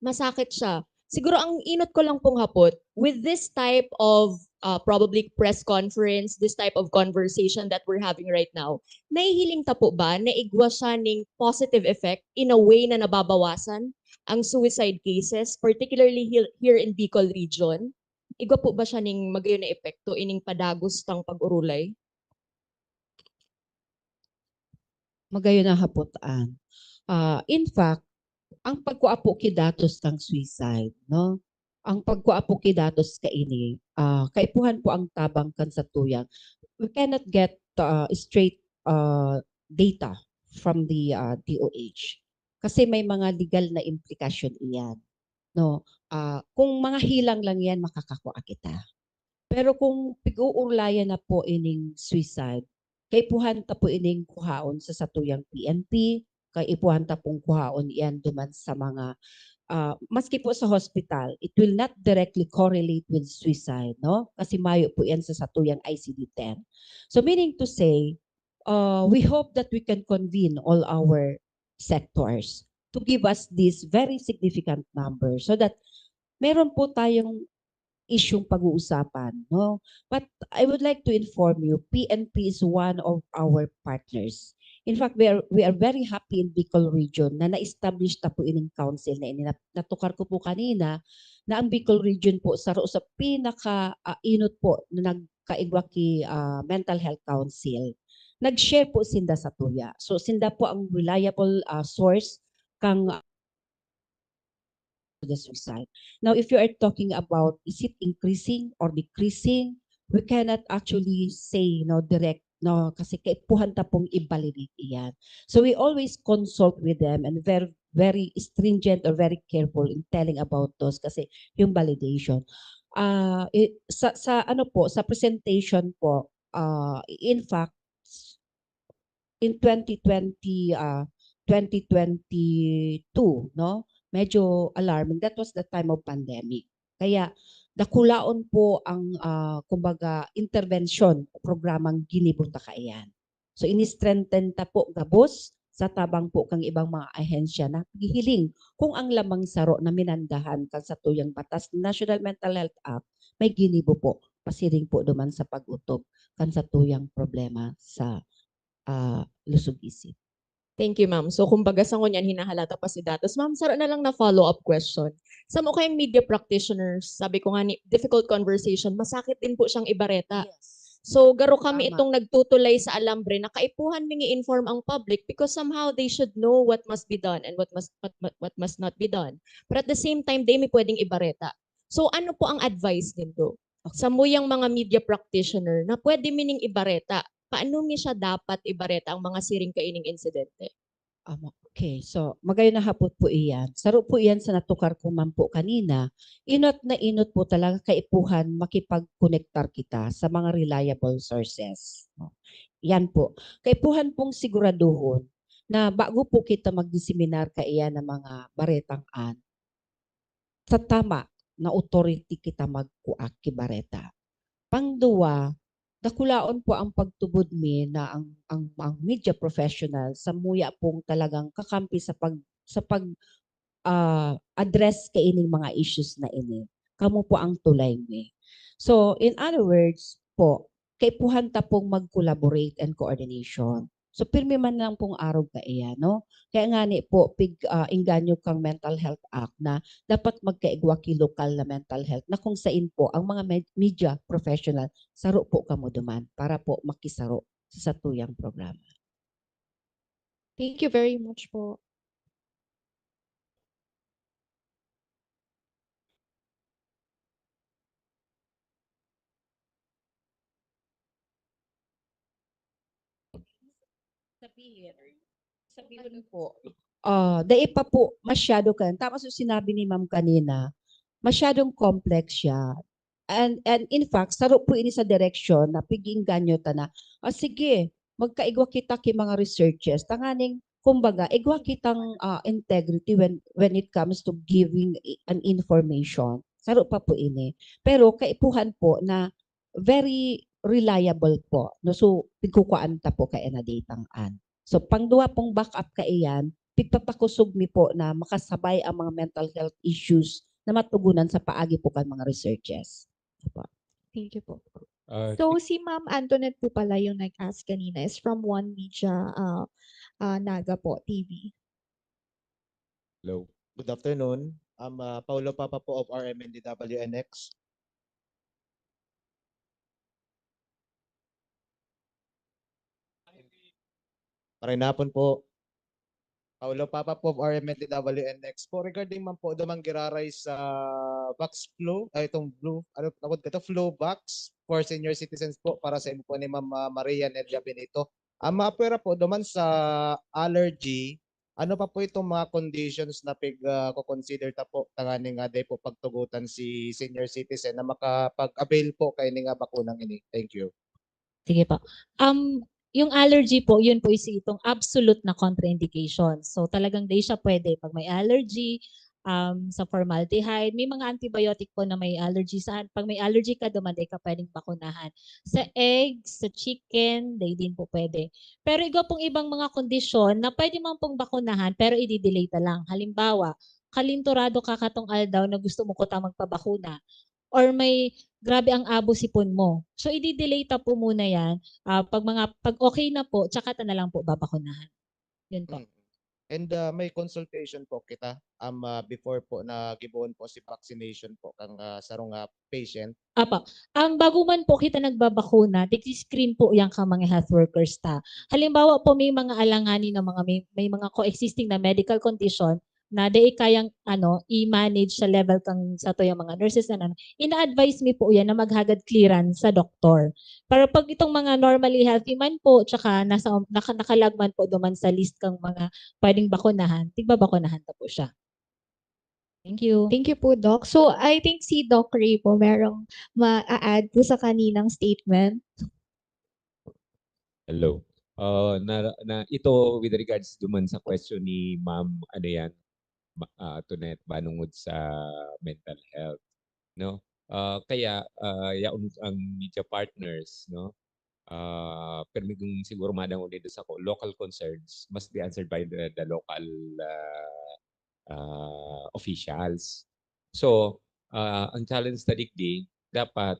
masakit siya. Siguro ang inot ko lang pong hapot, with this type of probably press conference, this type of conversation that we're having right now, nahihiling ta po ba na igwa siya ning positive effect in a way na nababawasan ang suicide cases, particularly here in Bicol region? Igwa po ba siya ning magayon na epekto ining padagos tang pag-urulay? Magayon na haputaan. In fact, ang pagkuapo kidatos kang suicide, no? Ang pagkuapo kidatos kaini, kaipuhan po ang tabang kan sa tuyang. We cannot get straight data from the DOH kasi may mga legal na implikasyon iyan, no? Kung mga hilang lang yan, makakakuha kita. Pero kung pig-uurlayan na po ining suicide, kaipuhan ta po ining kuhaon sa satuyang PNP, kaipuhan ta pong kuhaon iyan duman sa mga maski po sa hospital, it will not directly correlate with suicide, no? Kasi mayo po yan sa satuyang ICD-10. So meaning to say, we hope that we can convene all our sectors to give us this very significant number so that meron po tayong isyung pag-uusapan, no? But I would like to inform you, PNP is one of our partners. In fact, we are very happy in Bicol region na na-establish na po ining council na ini. Natukar ko po kanina na ang Bicol region po sa pinaka-inot po na nagkaigwa ki Mental Health Council. Nag-share po sinda sa tuya. So sinda po ang reliable source kang the suicide. Now, if you are talking about is it increasing or decreasing, we cannot actually say direct kasi kaipuhan ta pong i-validate iyan. So we always consult with them and very very stringent or very careful in telling about those kasi yung validation. Sa presentation po, in fact in 2022, no? Medyo alarming. That was the time of pandemic. Kaya dakulaon po ang kumbaga intervention programang ginibuta kaayan. So ini-strengthen ta po gabos sa tabang po kang ibang mga ahensya na gihiling kung ang lamang saro na minandahan kan sa tuyang batas National Mental Health Act may ginibo po pasiring po duman sa pag-utob kan sa tuyang problema sa lusog isip. Thank you, ma'am. So, kumbaga sa ngunyan, hinahalata pa si datos. Ma'am, sara na lang na follow-up question. Sa mo kayong media practitioners, sabi ko nga ni, difficult conversation, masakit din po siyang ibareta. So, garo kami Tama. itong nagtutulay sa alambre na kaipuhan mingi inform ang public because somehow they should know what must be done and what must not be done. But at the same time, they may pwedeng ibareta. So, ano po ang advice nito? Sa muyang mga media practitioner na pwede mining ibareta, paano mi siya dapat ibareta ang mga siring kaining insidente? Okay, so magayon na hapot po iyan. Saro po iyan sa natukar ko man po kanina. Inot na inot po talaga kaipuhan makipag-connectar kita sa mga reliable sources. Yan po. Kaipuhan pong siguraduhon na bago po kita mag-diseminar kaiyan ng mga baretang-an, sa tama na authority kita magkuak ki bareta. Pangduwa, dakulaon po ang pagtubod mi na ang media professional sa muya pong talagang kakampi sa pag address kaining mga issues na ini. Kamo po ang tulay mi. So in other words po, kaipuhan ta pong mag-collaborate and coordination. So pirmi man lang pong araw ka iya, no? Kaya nga ni po inganyo kang Mental Health Act na dapat magkaigwa ki lokal na mental health na kung sain po ang mga media professional saro po kamo duman para po makisaro sa satuyang programa. Thank you very much po. Sabihin po, dahil pa po masyado tama so sinabi ni ma'am kanina, masyadong complex siya. And in fact, saro po ini sa direction na pigingganyo ta na, sige, magkaigwa kita ki mga researches, tanganing, kumbaga, igwa kitang integrity when it comes to giving an information. Saro pa po ini. Pero kaipuhan po na very reliable po. No? So, pigkukuan ta po kaya na datang an. So, pangduwa pong backup ka iyan, pigpapakusog mi po na makasabay ang mga mental health issues na matugunan sa paagi po kan mga researches. Opo. Thank you po. Uh, So, si Ma'am Antoinette po pala yung nag-ask kanina is from One Media Naga po, TV. hello. Good afternoon. I'm Paulo Papa po of RMNDWNX. Marinapon po. Paulo Papa po of RMNDWNX po. Regarding man po dumang giraray sa box flow, ay itong blue, ano tawag ito, flow box for senior citizens po para sa imo po ni Ma'am Maria Nelia Benito. Ang mapera po duman sa allergy, ano pa po itong mga conditions na ko-consider ta po tangani nga day po pagtugutan si senior citizen na makapag-avail po kay ni nga bakunang ini. Thank you. Sige po. Yung allergy po, yun po is itong absolute na contraindication. So talagang di siya pwede pag may allergy sa formaldehyde. May mga antibiotic po na may allergy sa pag may allergy ka duman di ka pwedeng bakunahan. Sa eggs, sa chicken, di din po pwede. Pero iba pong ibang mga kondisyon na pwede man pong bakunahan pero i-delay ta lang. Halimbawa, kalinturado ka katong aldaw na gusto mo ko ta magpabakuna or may grabe ang abo sipon mo. So i-delay ta po muna yan. Pag okay na po, tsaka ta na lang po babakunahan. Yun po. And may consultation po kita before po na gibuon po si vaccination po kang sarong patient. Apa, ang bago man po kita nagbabakuna, screen po yang ka mga health workers ta. Halimbawa po may mga alanganin na may mga coexisting na medical condition na di kayang i-manage sa level kang sa to yung mga nurses na ina-advise mi po yan na maghagad clearance sa doktor. Pero pag itong mga normally healthy man po, tsaka nakalagman po duman sa list kang mga pwedeng bakunahan, tigbabakunahan ta po siya. Thank you. Thank you po, Doc. So, I think si Doc Ray po merong ma-add po sa kaninang statement. Hello. Ito with regards duman sa question ni Ma'am ano yan, Tonet banungod sa mental health, no? Kaya yaon ang media partners, no? Permigong siguro madang dito sa local concerns must be answered by the local officials. So, ang challenge sa digdi dapat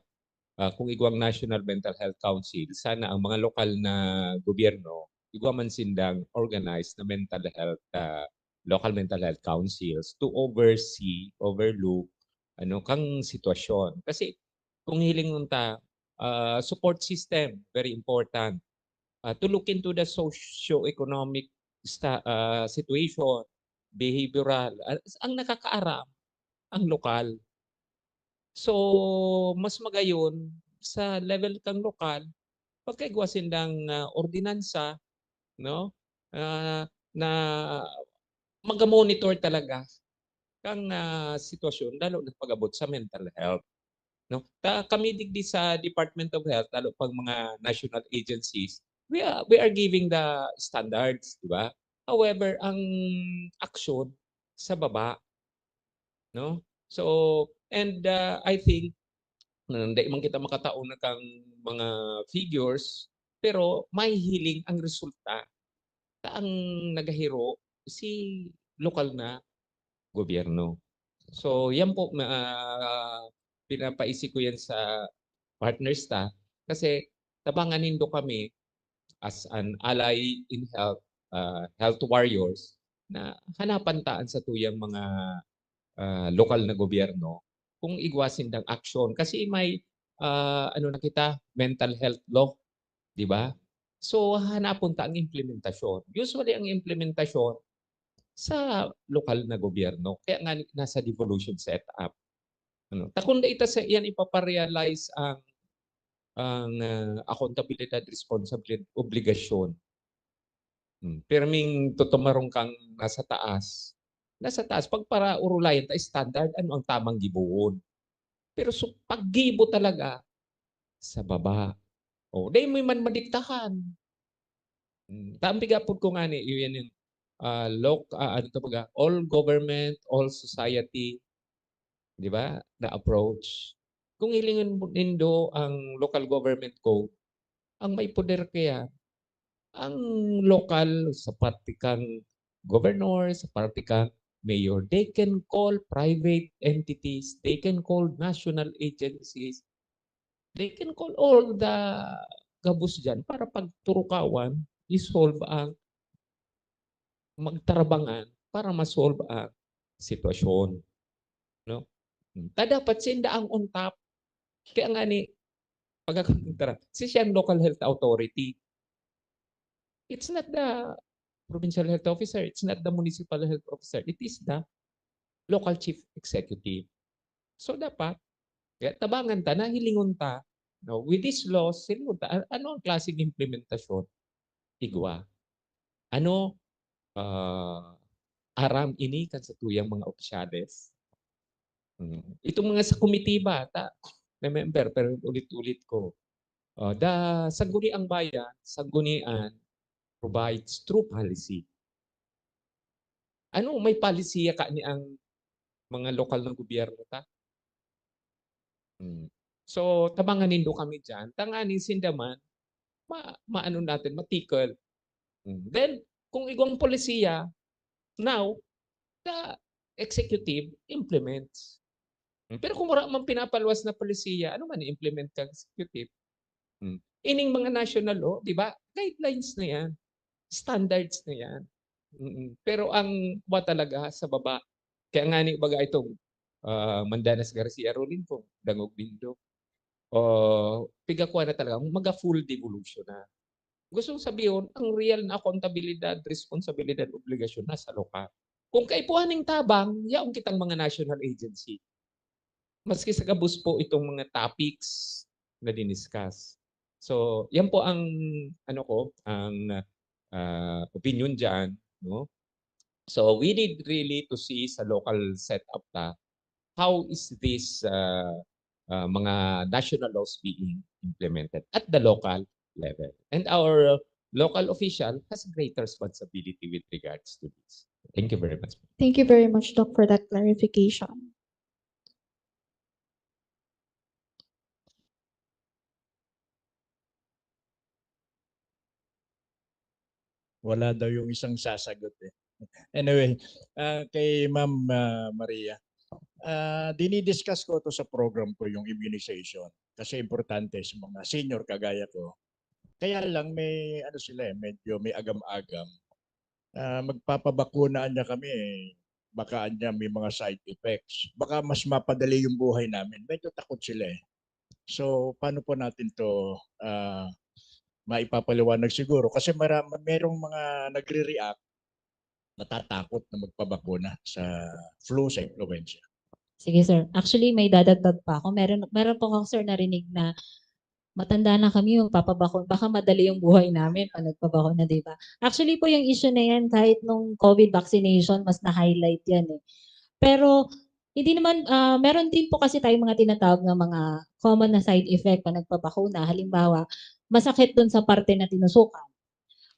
kung igwang National Mental Health Council, sana ang mga lokal na gobyerno igwa man sindang organized na mental health local mental health councils to overlook kang sitwasyon. Kasi kung hiling unta support system very important to look into the socio-economic situation, behavioral ang nakakaaram ang lokal. So, mas magayon sa level kang lokal, pagkaigwa sindang ordinansa, no? Na mag-monitor talaga kang sitwasyon, lalo na pag-abot sa mental health. No? Kami digdi sa Department of Health, lalo pag mga national agencies, we are giving the standards, di ba? However, ang action sa baba, no? So, and I think hindi man kita makataon na kang mga figures, pero may hiling ang resulta. Ang nagahiro si lokal na gobyerno. So yan po pinapaisip ko yan sa partners ta kasi tabangan nindo kami as an ally in health, health warriors na hanapan taan sa tuyang mga lokal na gobyerno kung igwasin dang aksyon kasi may na kita mental health law, di ba? So hanapon ta ang implementasyon. Usually ang implementasyon sa lokal na gobyerno kaya nga nasa devolution setup. Takunda ita sa iyan ipaparealize ang accountability at responsibility obligasyon. Perming tutumarong kang nasa taas pag para urulayan ta standard ano ang tamang gibuon. Pero paggibo talaga sa baba. O dahil mo man madiktahan. Tambiga po ko nga ni yun yung all government, all society, di ba, na approach. Kung hilingin mo nindo ang local government code, ang may poder kaya, ang lokal sa partikang governor, sa party ka mayor, they can call private entities, they can call national agencies, they can call all the gabos dyan para pagturukawan, isolve ang magtarabangan para masolve ang sitwasyon. No? Dapat sinda ang on top. Kaya nga ni, pagkakantara, siyang local health authority. It's not the provincial health officer, it's not the municipal health officer, it is the local chief executive. So dapat, kaya tabangan ta, nahilingon ta, no, with this laws, hilingon ta, ano ang klaseng implementasyon? Igwa. Ano, aram ini kan sa tuyang mga opisyales. Itong mga sa komitiba, na member, pero ulit-ulit ko, sangguniang bayan, sanggunian, provides true policy. Ano, may policy ka ni ang mga lokal ng gobyerno ta? So, tabanganin do kami dyan. Tanganin sindaman, maano natin, matikol. Then, kung igong polisiya, now, the executive implements. Pero kung wala man pinapalwas na polisiya, ano man i-implement ka executive? Ining mga national law, di ba? Guidelines na yan. Standards na yan. Pero ang talaga sa baba, kaya nga ni baga itong Mandanas Garcia Rolin po, dangog bindo. Pigakuha na talaga, maga-full devolution na. Gusto sabihin, ang real na accountabilidad, responsibilidad, obligasyon na sa lokal. Kung kaipuhaning tabang, yaong kitang mga national agency. Maski sa kabus po itong mga topics na diniscuss. So, yan po ang ang opinion diyan, no? So, we need really to see sa local setup how is this mga national laws being implemented at the local level. And our local official has greater responsibility with regards to this. Thank you very much. Thank you very much, Doc, for that clarification. Wala daw yung isang sasagot eh. Anyway, kay Ma'am Maria, dinidiscuss ko to sa program ko yung immunization kasi importante sa mga senior kagaya ko. Kaya lang may medyo may agam-agam. Magpapabakunaan niya kami baka niya may mga side effects. Baka mas mapadali yung buhay namin. Medyo takot sila eh. So paano po natin to maipapaliwanag siguro kasi merong mga nagre-react natatakot na magpabakuna sa flu, sa influenza. Sige sir. Actually, may dadagdag pa ako. Meron po ako sir narinig na matanda na kami yung papabakuna. Baka madali yung buhay namin pag nagpabakuna, di ba? Actually po yung issue na yan, kahit nung COVID vaccination, mas na-highlight yan eh. Pero hindi naman, meron din po kasi tayong mga tinatawag na mga common na side effect pag nagpabakuna. Halimbawa, masakit dun sa parte na tinusukan.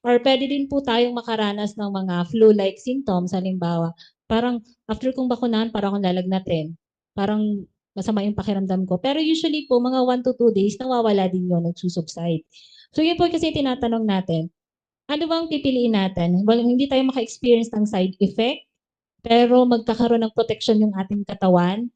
Or pwede din po tayong makaranas ng mga flu-like symptoms. Halimbawa, parang after kong bakunahan, parang akong lalagnatin. Parang masama yung pakiramdam ko. Pero usually po, mga 1 to 2 days, nawawala din yun, nagsusubside. So yun po kasi tinatanong natin, ano bang pipiliin natin? Well, hindi tayo maka-experience ng side effect, pero magkakaroon ng protection yung ating katawan,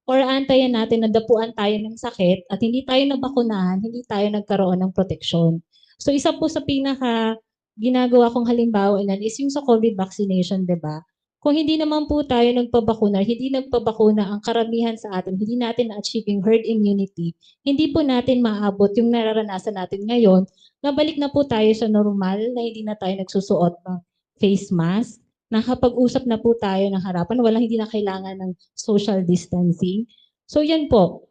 or antayin natin na dapuan tayo ng sakit at hindi tayo nabakunahan, hindi tayo nagkaroon ng protection. So isa po sa pinaka ginagawa kong halimbawa ilan is yung sa COVID vaccination, di ba? Kung hindi naman po tayo nagpabakuna, hindi nagpabakuna ang karamihan sa atin, hindi natin na-achieve yung herd immunity, hindi po natin maabot yung nararanasan natin ngayon, nabalik na po tayo sa normal na hindi na tayo nagsusuot ng face mask, nakapag-usap na po tayo ng harapan, hindi na kailangan ng social distancing. So yan po.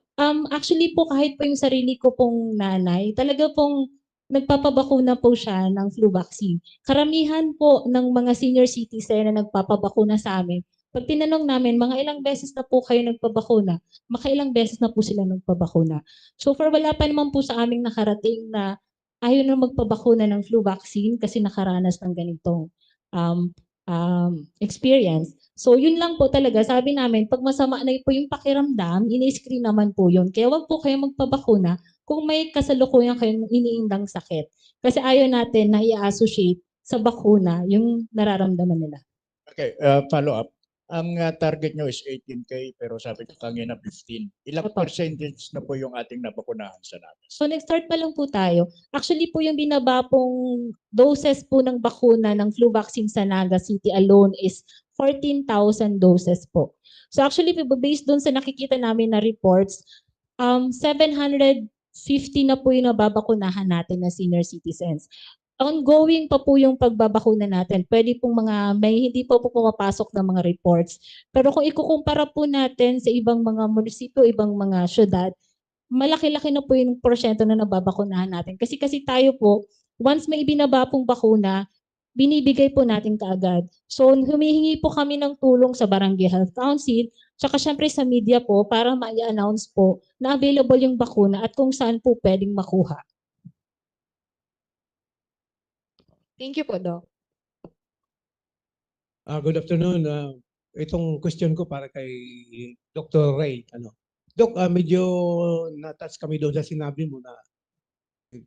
Actually po kahit po yung sarili ko pong nanay, talaga pong nagpapabakuna po siya ng flu vaccine. Karamihan po ng mga senior citizen na nagpapabakuna sa amin, pag tinanong namin, mga ilang beses na po kayo nagpabakuna, makailang beses na po sila nagpabakuna. So for wala pa naman po sa aming nakarating na ayaw na magpabakuna ng flu vaccine kasi nakaranas ng ganitong experience. So yun lang po talaga, sabi namin, pag masama na po yung pakiramdam, ini-screen naman po yun. Kaya wag po kayo magpabakuna kung may kasalukuyan kayong iniindang sakit. Kasi ayaw natin na i-associate sa bakuna yung nararamdaman nila. Okay, follow up. Ang target nyo is 18K pero sabi ko kanina 15. Ilang Opo. percentage na po yung ating nabakunahan sa natin? So nag-start pa lang po tayo. Actually po yung binaba pong doses po ng bakuna ng flu vaccine sa Naga City alone is 14,000 doses po. So actually based doon sa nakikita namin na reports, 750 na po yung nababakunahan natin na senior citizens. Ongoing pa po yung pagbabakuna natin. Pwede pong may hindi pa po pumapasok ng mga reports. Pero kung ikukumpara po natin sa ibang mga munisipyo, ibang mga syudad, malaki-laki na po yung porsyento na nababakunahan natin. Kasi tayo po, once may ibinaba pong bakuna, binibigay po natin kaagad. So humihingi po kami ng tulong sa Barangay Health Council, tsaka syempre sa media po para ma-announce po na available yung bakuna at kung saan po pwedeng makuha. Thank you po, Doc. Good afternoon. Itong question ko para kay Dr. Ray. Doc, medyo na-touch kami doon sa sinabi mo na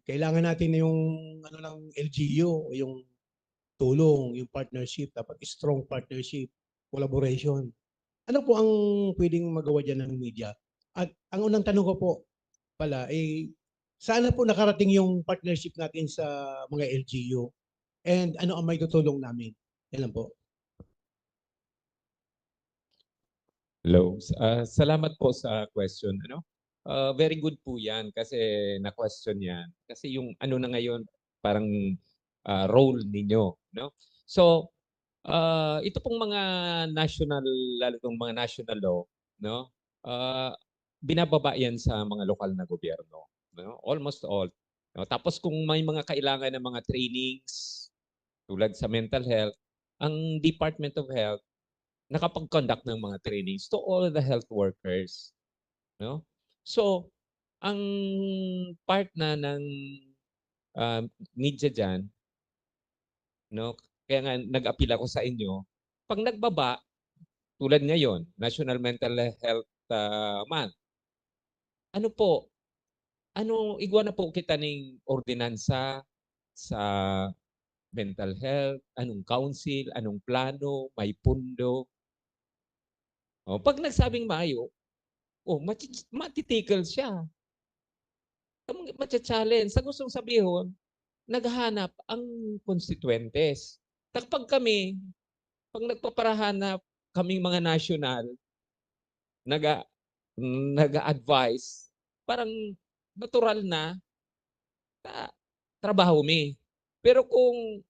kailangan natin yung ng LGU, yung tulong, yung partnership, dapat strong partnership, collaboration. Ano po ang pwedeng magawa dyan ng media? At ang unang tanong ko po pala, sana po nakarating yung partnership natin sa mga LGU? And ano ang may tutulong namin? Yan lang po. Hello. Salamat po sa question. Very good po yan kasi na-question yan. Kasi yung ano na ngayon, parang role ninyo. No? So, ito pong mga national, lalo itong mga national law, no? Binababa yan sa mga lokal na gobyerno. No? Almost all. No? Tapos kung may mga kailangan ng mga trainings, tulad sa mental health, ang Department of Health nakapag-conduct ng mga trainings to all the health workers. No? So, ang part na ng media dyan, no? Kaya nga nag-appeal ako sa inyo, pag nagbaba, tulad ngayon, National Mental Health Month, ano po, igwa na po kita ng ordinansa sa mental health, anong council, anong plano, may pundo. Pag nagsabing mayo, matitikil siya. Matcha-challenge. Sa gustong sabihin, naghahanap ang constituentes. Kapag kami, pag nagpaparahanap kaming mga national, nag-advise, parang natural na trabaho mi. Pero kung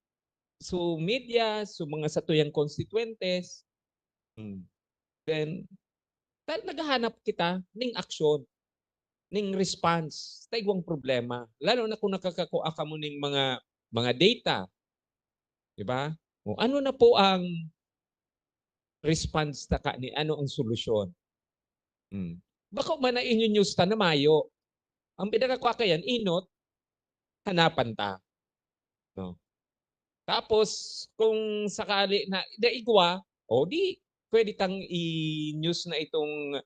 sa media, sa mga satuyang constituentes, then naghahanap kita ng aksyon, ng response, taigwang problema. Lalo na kung nakakakuha ka mo ng mga data. Diba? Ano na po ang response ta ni ano ang solusyon? Baka man na inyo news ta na mayo. Ang pinakakuha kayan, inot, hanapan ta. No? Tapos, kung sakali na daigwa, di pwede tang i-news na itong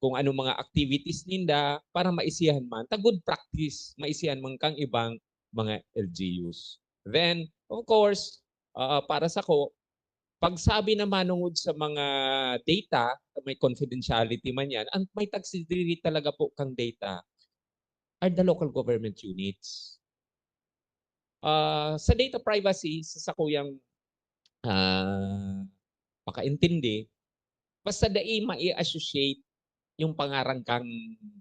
kung ano mga activities ninda para maisihan man. Ta good practice, maisihan man kang ibang mga LGUs. Then, of course, para sa ko, pagsabi na manungod sa mga data, may confidentiality man yan, ang may tagsidiri talaga po kang data are the local government units. Sa data privacy, sa sakuyang makaintindi, basta dai mai-associate yung pangarangkang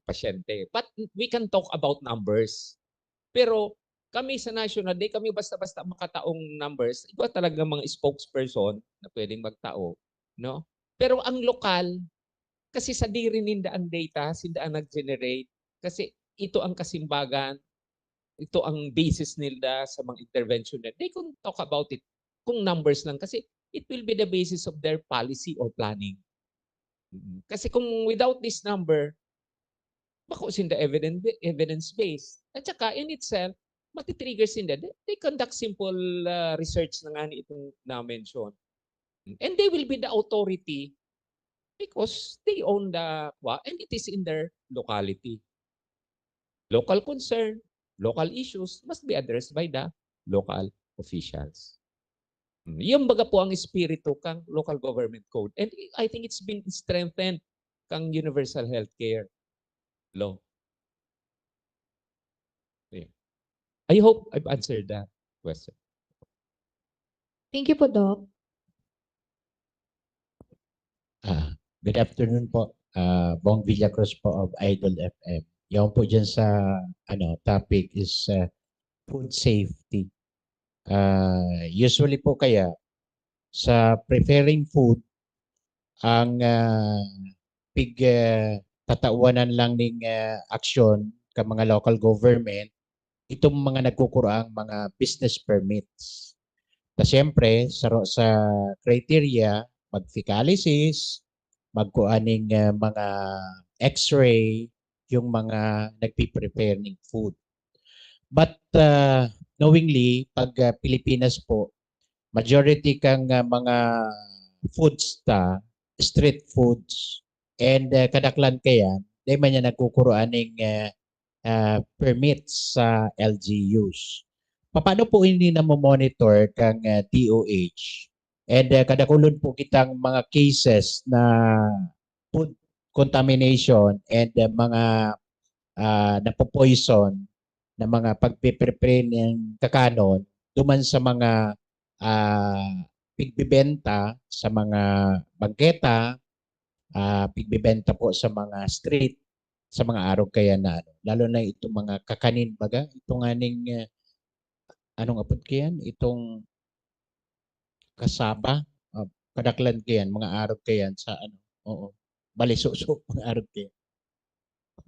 pasyente. But we can talk about numbers. Pero kami sa national, di kami basta-basta makataong numbers. Iba talaga mga spokesperson na pwedeng magtao. No? Pero ang lokal, kasi sa diri ninda ang data, sinda ang nag-generate. Kasi ito ang kasimbagan, ito ang basis nila sa mga intervention nila. They can talk about it kung numbers lang kasi it will be the basis of their policy or planning. Kasi kung without this number, bako sinda evidence-based. At saka in itself, matitrigger sinda. They conduct simple research na nga ni itong na-mention. And they will be the authority because they own the and it is in their locality. Local concern, local issues must be addressed by the local officials. Yung baga po ang espiritu kang local government code. And I think it's been strengthened kang universal healthcare law. Yeah. I hope I've answered that question. Thank you po, Doc. Good afternoon po. Bong Villacruz po of Idol FM. Yung po dyan sa topic is food safety. Usually po kaya sa preparing food ang tatawanan lang ng aksyon ka mga local government itong mga nagkukuraang mga business permits. Siyempre sa criteria mag-fecalysis, magkuaning mga x-ray yung mga nagpi-prepare ng food. But knowingly, pag Pilipinas po, majority kang mga foods street foods, and kadaklan kaya, di man niya nagkukuroan ng permits sa LGUs. Paano po hindi na monitor kang DOH? And kadakulon po kitang mga cases na food contamination and mga napopoison na mga pagpiprepare ng kakanon duman sa mga pigbibenta sa mga bangketa, pigbibenta po sa mga street, sa mga araw kaya na lalo na itong mga kakanin baga, itong aning anong apod kayan, itong kasaba, kadaklan kayan, mga araw kayan sa balisusok, mga araw kayan.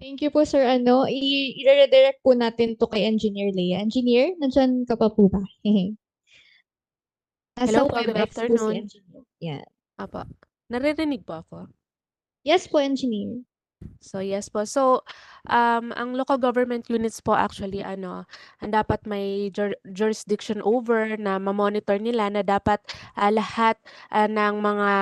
Thank you po, Sir. I-redirect po natin to kay Engineer Lea. Engineer, nandyan ka pa po ba? Hello Nasa po, good WebEx po si afternoon. Engineer. Yeah. Apo. Naririnig po ako. Yes po, Engineer. So yes po. So ang local government units po actually ang dapat may jurisdiction over na ma-monitor nila na dapat lahat ng mga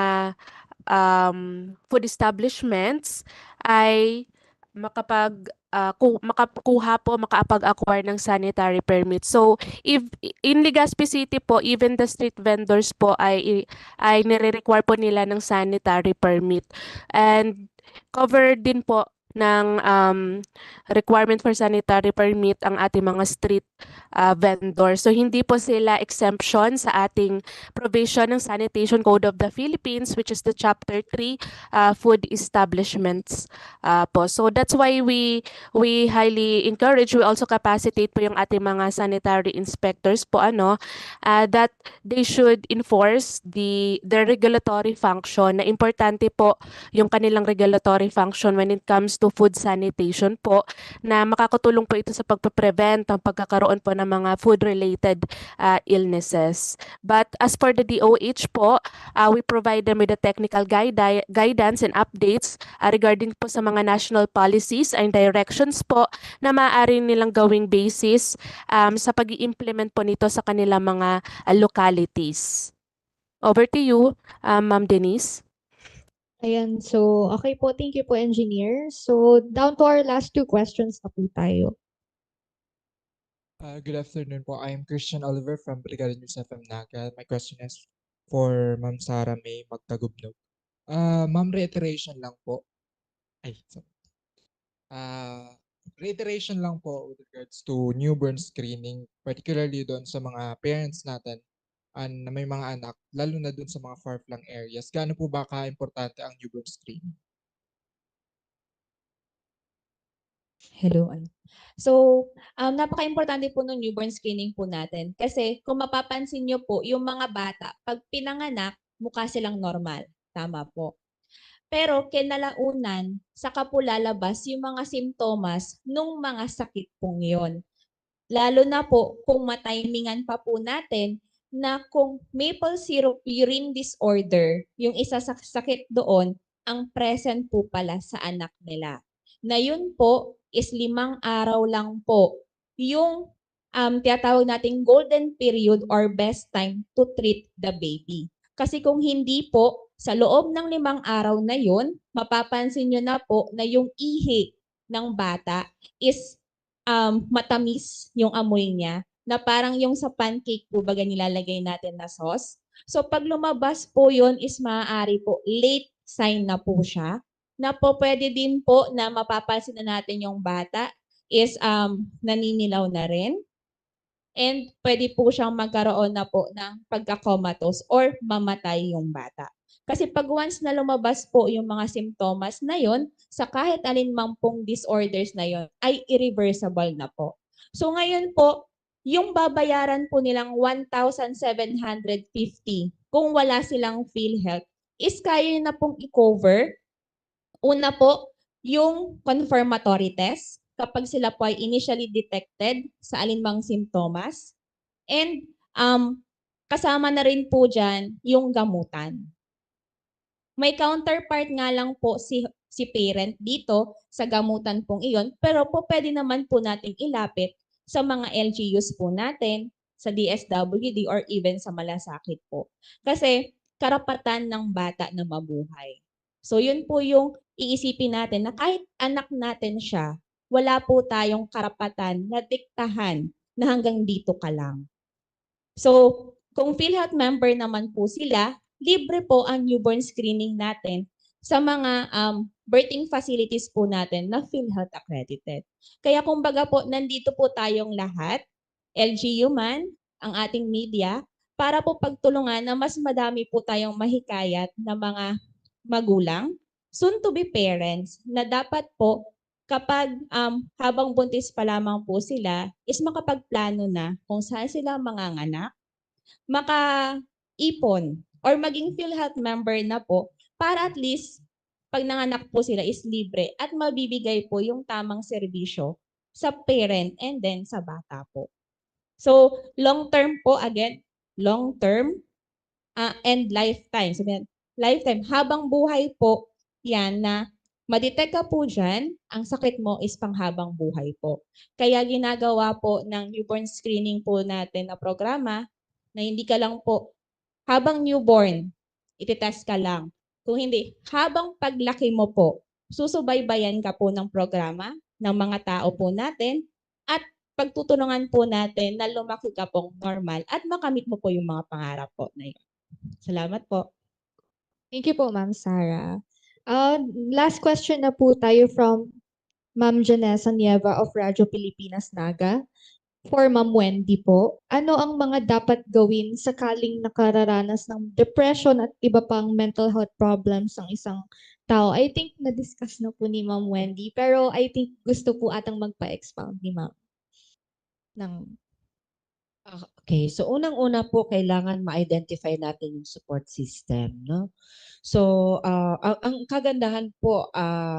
food establishments ay makapag-acquire ng sanitary permit. So if in Legazpi City po, even the street vendors po ay nire-require po nila ng sanitary permit. And covered din po ng requirement for sanitary permit ang ating mga street vendors. So hindi po sila exemption sa ating provision ng Sanitation Code of the Philippines, which is the Chapter 3 food establishments po. So that's why we highly encourage, we also capacitate po yung ating mga sanitary inspectors po that they should enforce their regulatory function, na importante po yung kanilang regulatory function when it comes to food sanitation po, na makakatulong po ito sa pagpe-prevent ang pagkakaroon po ng mga food-related illnesses. But as for the DOH po, we provide them with the technical guidance and updates regarding po sa mga national policies and directions po na maaari nilang gawing basis sa pag-i-implement po nito sa kanilang mga localities. Over to you, Ma'am Denise. Ayan, so okay po, thank you po, Engineer. So down to our last two questions na po tayo. Good afternoon po. I am Christian Oliver from Brigada News FM Naga. My question is for Ma'am Sara May Magtagubnog. Ma'am, reiteration lang po. Reiteration lang po with regards to newborn screening, particularly doon sa mga parents natin na may mga anak, lalo na doon sa mga far-flung areas. Gaano po ba ka-importante ang newborn screening? Hello. So, napaka-importante po ng newborn screening po natin. Kasi kung mapapansin nyo po, yung mga bata, pag pinanganak, mukha silang normal. Tama po. Pero kinalaunan, saka po lalabas yung mga simptomas nung mga sakit pong yon. Lalo na po kung matimingan pa po natin na kung maple syrup urine disorder, yung isa sa sakit doon, ang present po pala sa anak nila. Na yun po is 5 araw lang po yung tinatawag nating golden period or best time to treat the baby. Kasi kung hindi po, sa loob ng 5 araw na yun, mapapansin nyo na po na yung ihi ng bata is matamis yung amoy niya, na parang yung sa pancake po baga nilalagay natin na sauce, So pag lumabas po yun is maaari po late sign na po siya, na po pwede din po na mapapansin na natin yung bata is naninilaw na rin. And pwede po siyang magkaroon na po ng pagka-comatose or mamatay yung bata. Kasi pag once na lumabas po yung mga simptomas na yon sa kahit alinmang pong disorders na yon ay irreversible na po. So ngayon po, yung babayaran po nilang 1,750 kung wala silang PhilHealth is kaya na pong i-cover. Una po, yung confirmatory test kapag sila po ay initially detected sa alinmang simptomas. And kasama na rin po dyan yung gamutan. May counterpart nga lang po si parent dito sa gamutan pong iyon, pero po pwede naman po nating ilapit sa mga LGUs po natin, sa DSWD or even sa malasakit po. Kasi karapatan ng bata na mabuhay. So yun po yung iisipin natin na kahit anak natin siya, wala po tayong karapatan na diktahan na hanggang dito ka lang. So, kung PhilHealth member naman po sila, libre po ang newborn screening natin sa mga birthing facilities po natin na PhilHealth accredited. Kaya kumbaga po, nandito po tayong lahat, LGU man, ang ating media, para po pagtulungan na mas madami po tayong mahikayat na mga magulang, soon to be parents, na dapat po kapag habang buntis pa lamang po sila, is makapagplano na kung saan sila manganganak, makaipon, or maging PhilHealth member na po para at least pag nanganak po sila is libre at mabibigay po yung tamang serbisyo sa parent and then sa bata po. So, long term po, again, long term and lifetime. Sabihin, lifetime, habang buhay po yan na madetect ka po dyan, ang sakit mo is panghabang buhay po. Kaya ginagawa po ng newborn screening po natin na programa na hindi ka lang po, habang newborn, ititest ka lang. Kung hindi, habang paglaki mo po, susubaybayan ka po ng programa ng mga tao po natin at pagtutulungan po natin na lumaki ka pong normal at makamit mo po yung mga pangarap po na yun. Salamat po. Thank you po, Ma'am Sarah. Last question na po tayo from Ma'am Janessa Nieva of Radyo Pilipinas Naga. For Ma'am Wendy po, ano ang mga dapat gawin sakaling nakararanas ng depression at iba pang mental health problems ng isang tao? I think na-discuss na po ni Ma'am Wendy, pero I think gusto po atang magpa-expound ni Ma'am. Okay, so unang-una po kailangan ma-identify natin yung support system, no? So, ang kagandahan po,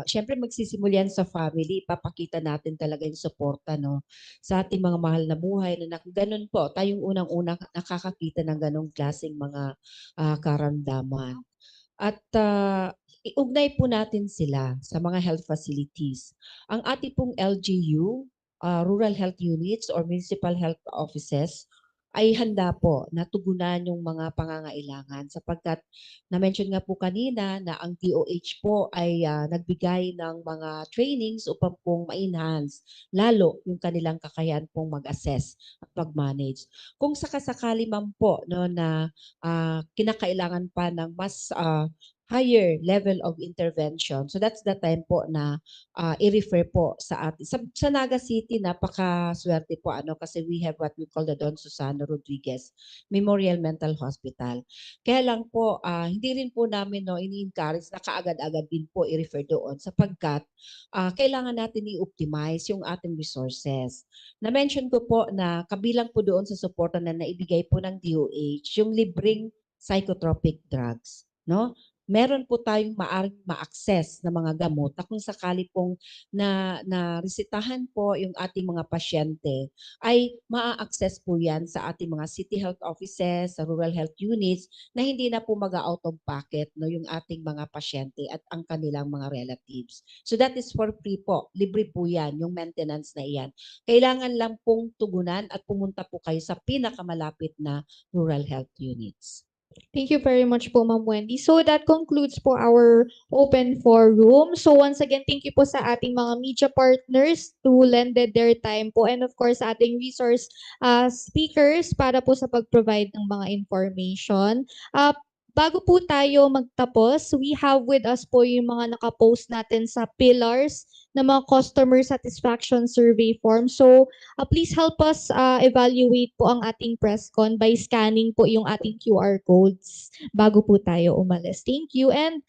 syempre magsisimula yan sa family, papakita natin talaga yung suporta, no? Sa ating mga mahal na buhay, na ganun po, tayong unang-una nakakakita ng ganong klaseng mga karamdaman. At iugnay po natin sila sa mga health facilities. Ang ating pong LGU, rural health units or municipal health offices, ay handa po na tugunan yung mga pangangailangan sapagkat na-mention nga po kanina na ang DOH po ay nagbigay ng mga trainings upang pong ma-enhance lalo yung kanilang kakayahan pong mag-assess at mag-manage. Kung sakasakali man po no, na kinakailangan pa ng mas higher level of intervention. So that's the time po na i-refer po sa atin. Sa Naga City, napakaswerte po kasi we have what we call the Don Susano Rodriguez Memorial Mental Hospital. Kaya lang po, hindi rin po namin ini-encourage na kaagad-agad din po i-refer doon sapagkat kailangan natin i-optimize yung ating resources. Na-mention ko po na kabilang po doon sa suporta na naibigay po ng DOH, yung libreng psychotropic drugs. No? Meron po tayong maaring ma-access na mga gamot na kung sakali pong na-resetahan po yung ating mga pasyente, ay ma-access po yan sa ating mga city health offices, sa rural health units, na hindi na po mag-out of pocket no, yung ating mga pasyente at ang kanilang mga relatives. So that is for free po. Libre po yan, yung maintenance na iyan. Kailangan lang pong tugunan at pumunta po kayo sa pinakamalapit na rural health units. Thank you very much po, Ma'am Wendy. So that concludes po our open forum. So once again, thank you po sa ating mga media partners who lended their time po, and of course sa ating resource speakers para po sa pag-provide ng mga information. Bago po tayo magtapos, we have with us po yung mga nakapost natin sa pillars ng mga customer satisfaction survey form. So please help us evaluate po ang ating press con by scanning po yung ating QR codes bago po tayo umalis. Thank you. And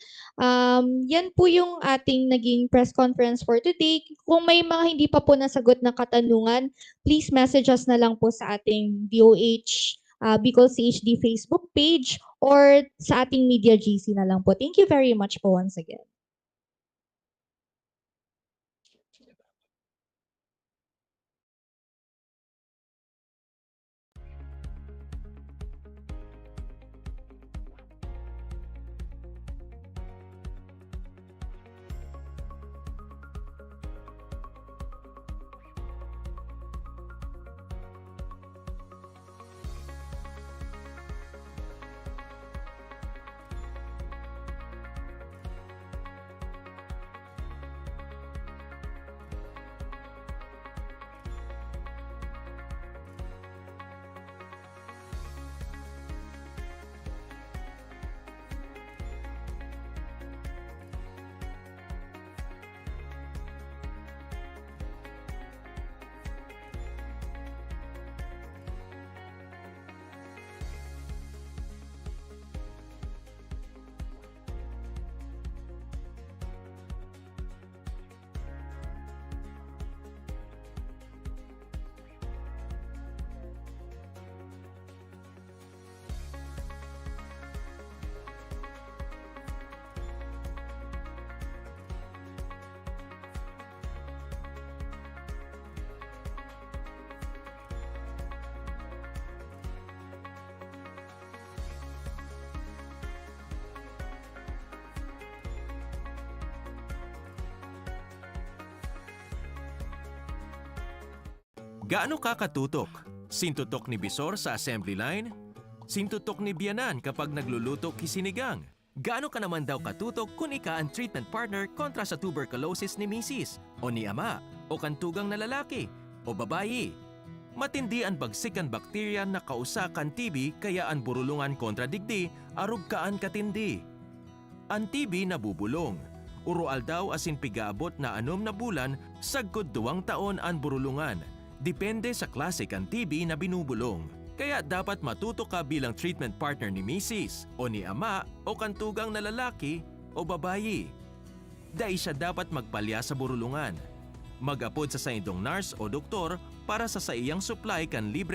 yan po yung ating naging press conference for today. Kung may mga hindi pa po nasagot na katanungan, please message us na lang po sa ating DOH Bicol CHD Facebook page or sa ating Media GC na lang po. Thank you very much po once again. Gaano ka katutok? Sintutok ni Bisor sa assembly line? Sintutok ni Bianan kapag nagluluto kisinigang? Gaano ka naman daw katutok kung ika ang treatment partner kontra sa tuberculosis ni Mrs. o ni Ama o kantugang na lalaki o babayi? Matindi ang bagsikan bakterya na kausakan TB kaya ang burulungan kontra digdi arug kaan katindi. Ang TB nabubulong. Urual daw asin pigaabot na 6 na bulan sagkod 2 taon ang burulungan. Depende sa klase kan TB na binubulong. Kaya dapat matuto ka bilang treatment partner ni Mrs. o ni Ama o kantugang na lalaki o babayi. Dahil siya dapat magpalya sa burulungan. Mag-apod sa saindong nurse o doktor para sa iyang supply kan libre